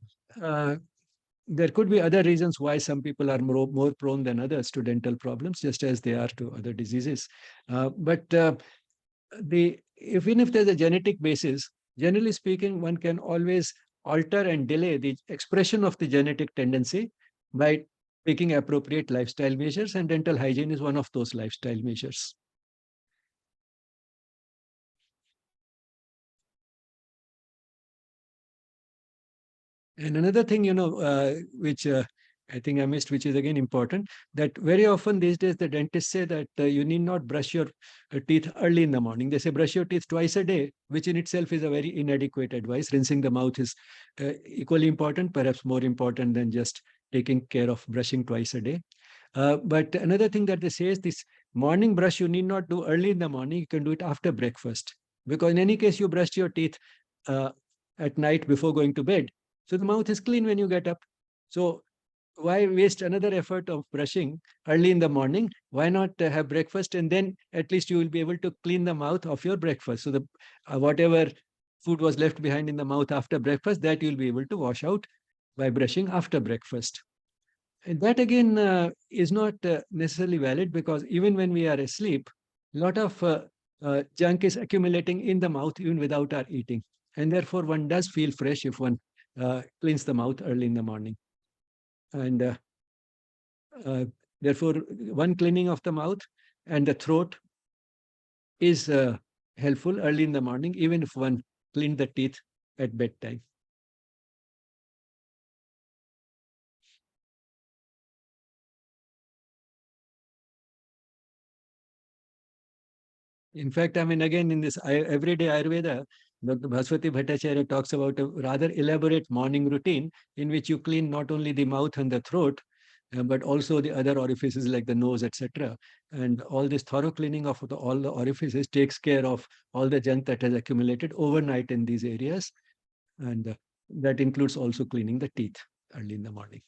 Speaker 2: there could be other reasons why some people are more prone than others to dental problems, just as they are to other diseases. But the even if there's a genetic basis, generally speaking, one can always alter and delay the expression of the genetic tendency by taking appropriate lifestyle measures, and dental hygiene is one of those lifestyle measures. And another thing, which I think I missed, which is again important, that very often these days the dentists say that you need not brush your teeth early in the morning. They say brush your teeth twice a day, which in itself is a very inadequate advice. Rinsing the mouth is equally important, perhaps more important than just taking care of brushing twice a day. But another thing that they say is this morning brush you need not do early in the morning. You can do it after breakfast, because in any case you brushed your teeth at night before going to bed. So the mouth is clean when you get up. So why waste another effort of brushing early in the morning? Why not have breakfast, and then at least you will be able to clean the mouth of your breakfast. So the whatever food was left behind in the mouth after breakfast, that you'll be able to wash out by brushing after breakfast. And that again is not necessarily valid, because even when we are asleep, a lot of junk is accumulating in the mouth even without our eating. And therefore one does feel fresh if one cleans the mouth early in the morning. And therefore, one cleaning of the mouth and the throat is helpful early in the morning, even if one cleaned the teeth at bedtime. In fact, I mean, again, in this everyday Ayurveda, Dr. Bhaswati Bhattacharya talks about a rather elaborate morning routine in which you clean not only the mouth and the throat, but also the other orifices like the nose, etc. And all this thorough cleaning of all the orifices takes care of all the junk that has accumulated overnight in these areas. And that includes also cleaning the teeth early in the morning.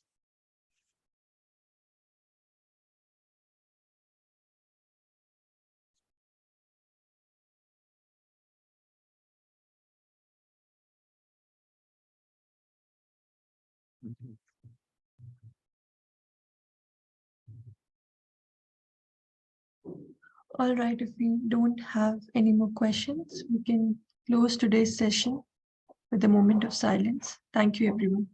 Speaker 2: Mhm.
Speaker 3: All right, if we don't have any more questions, we can close today's session with a moment of silence. Thank you, everyone.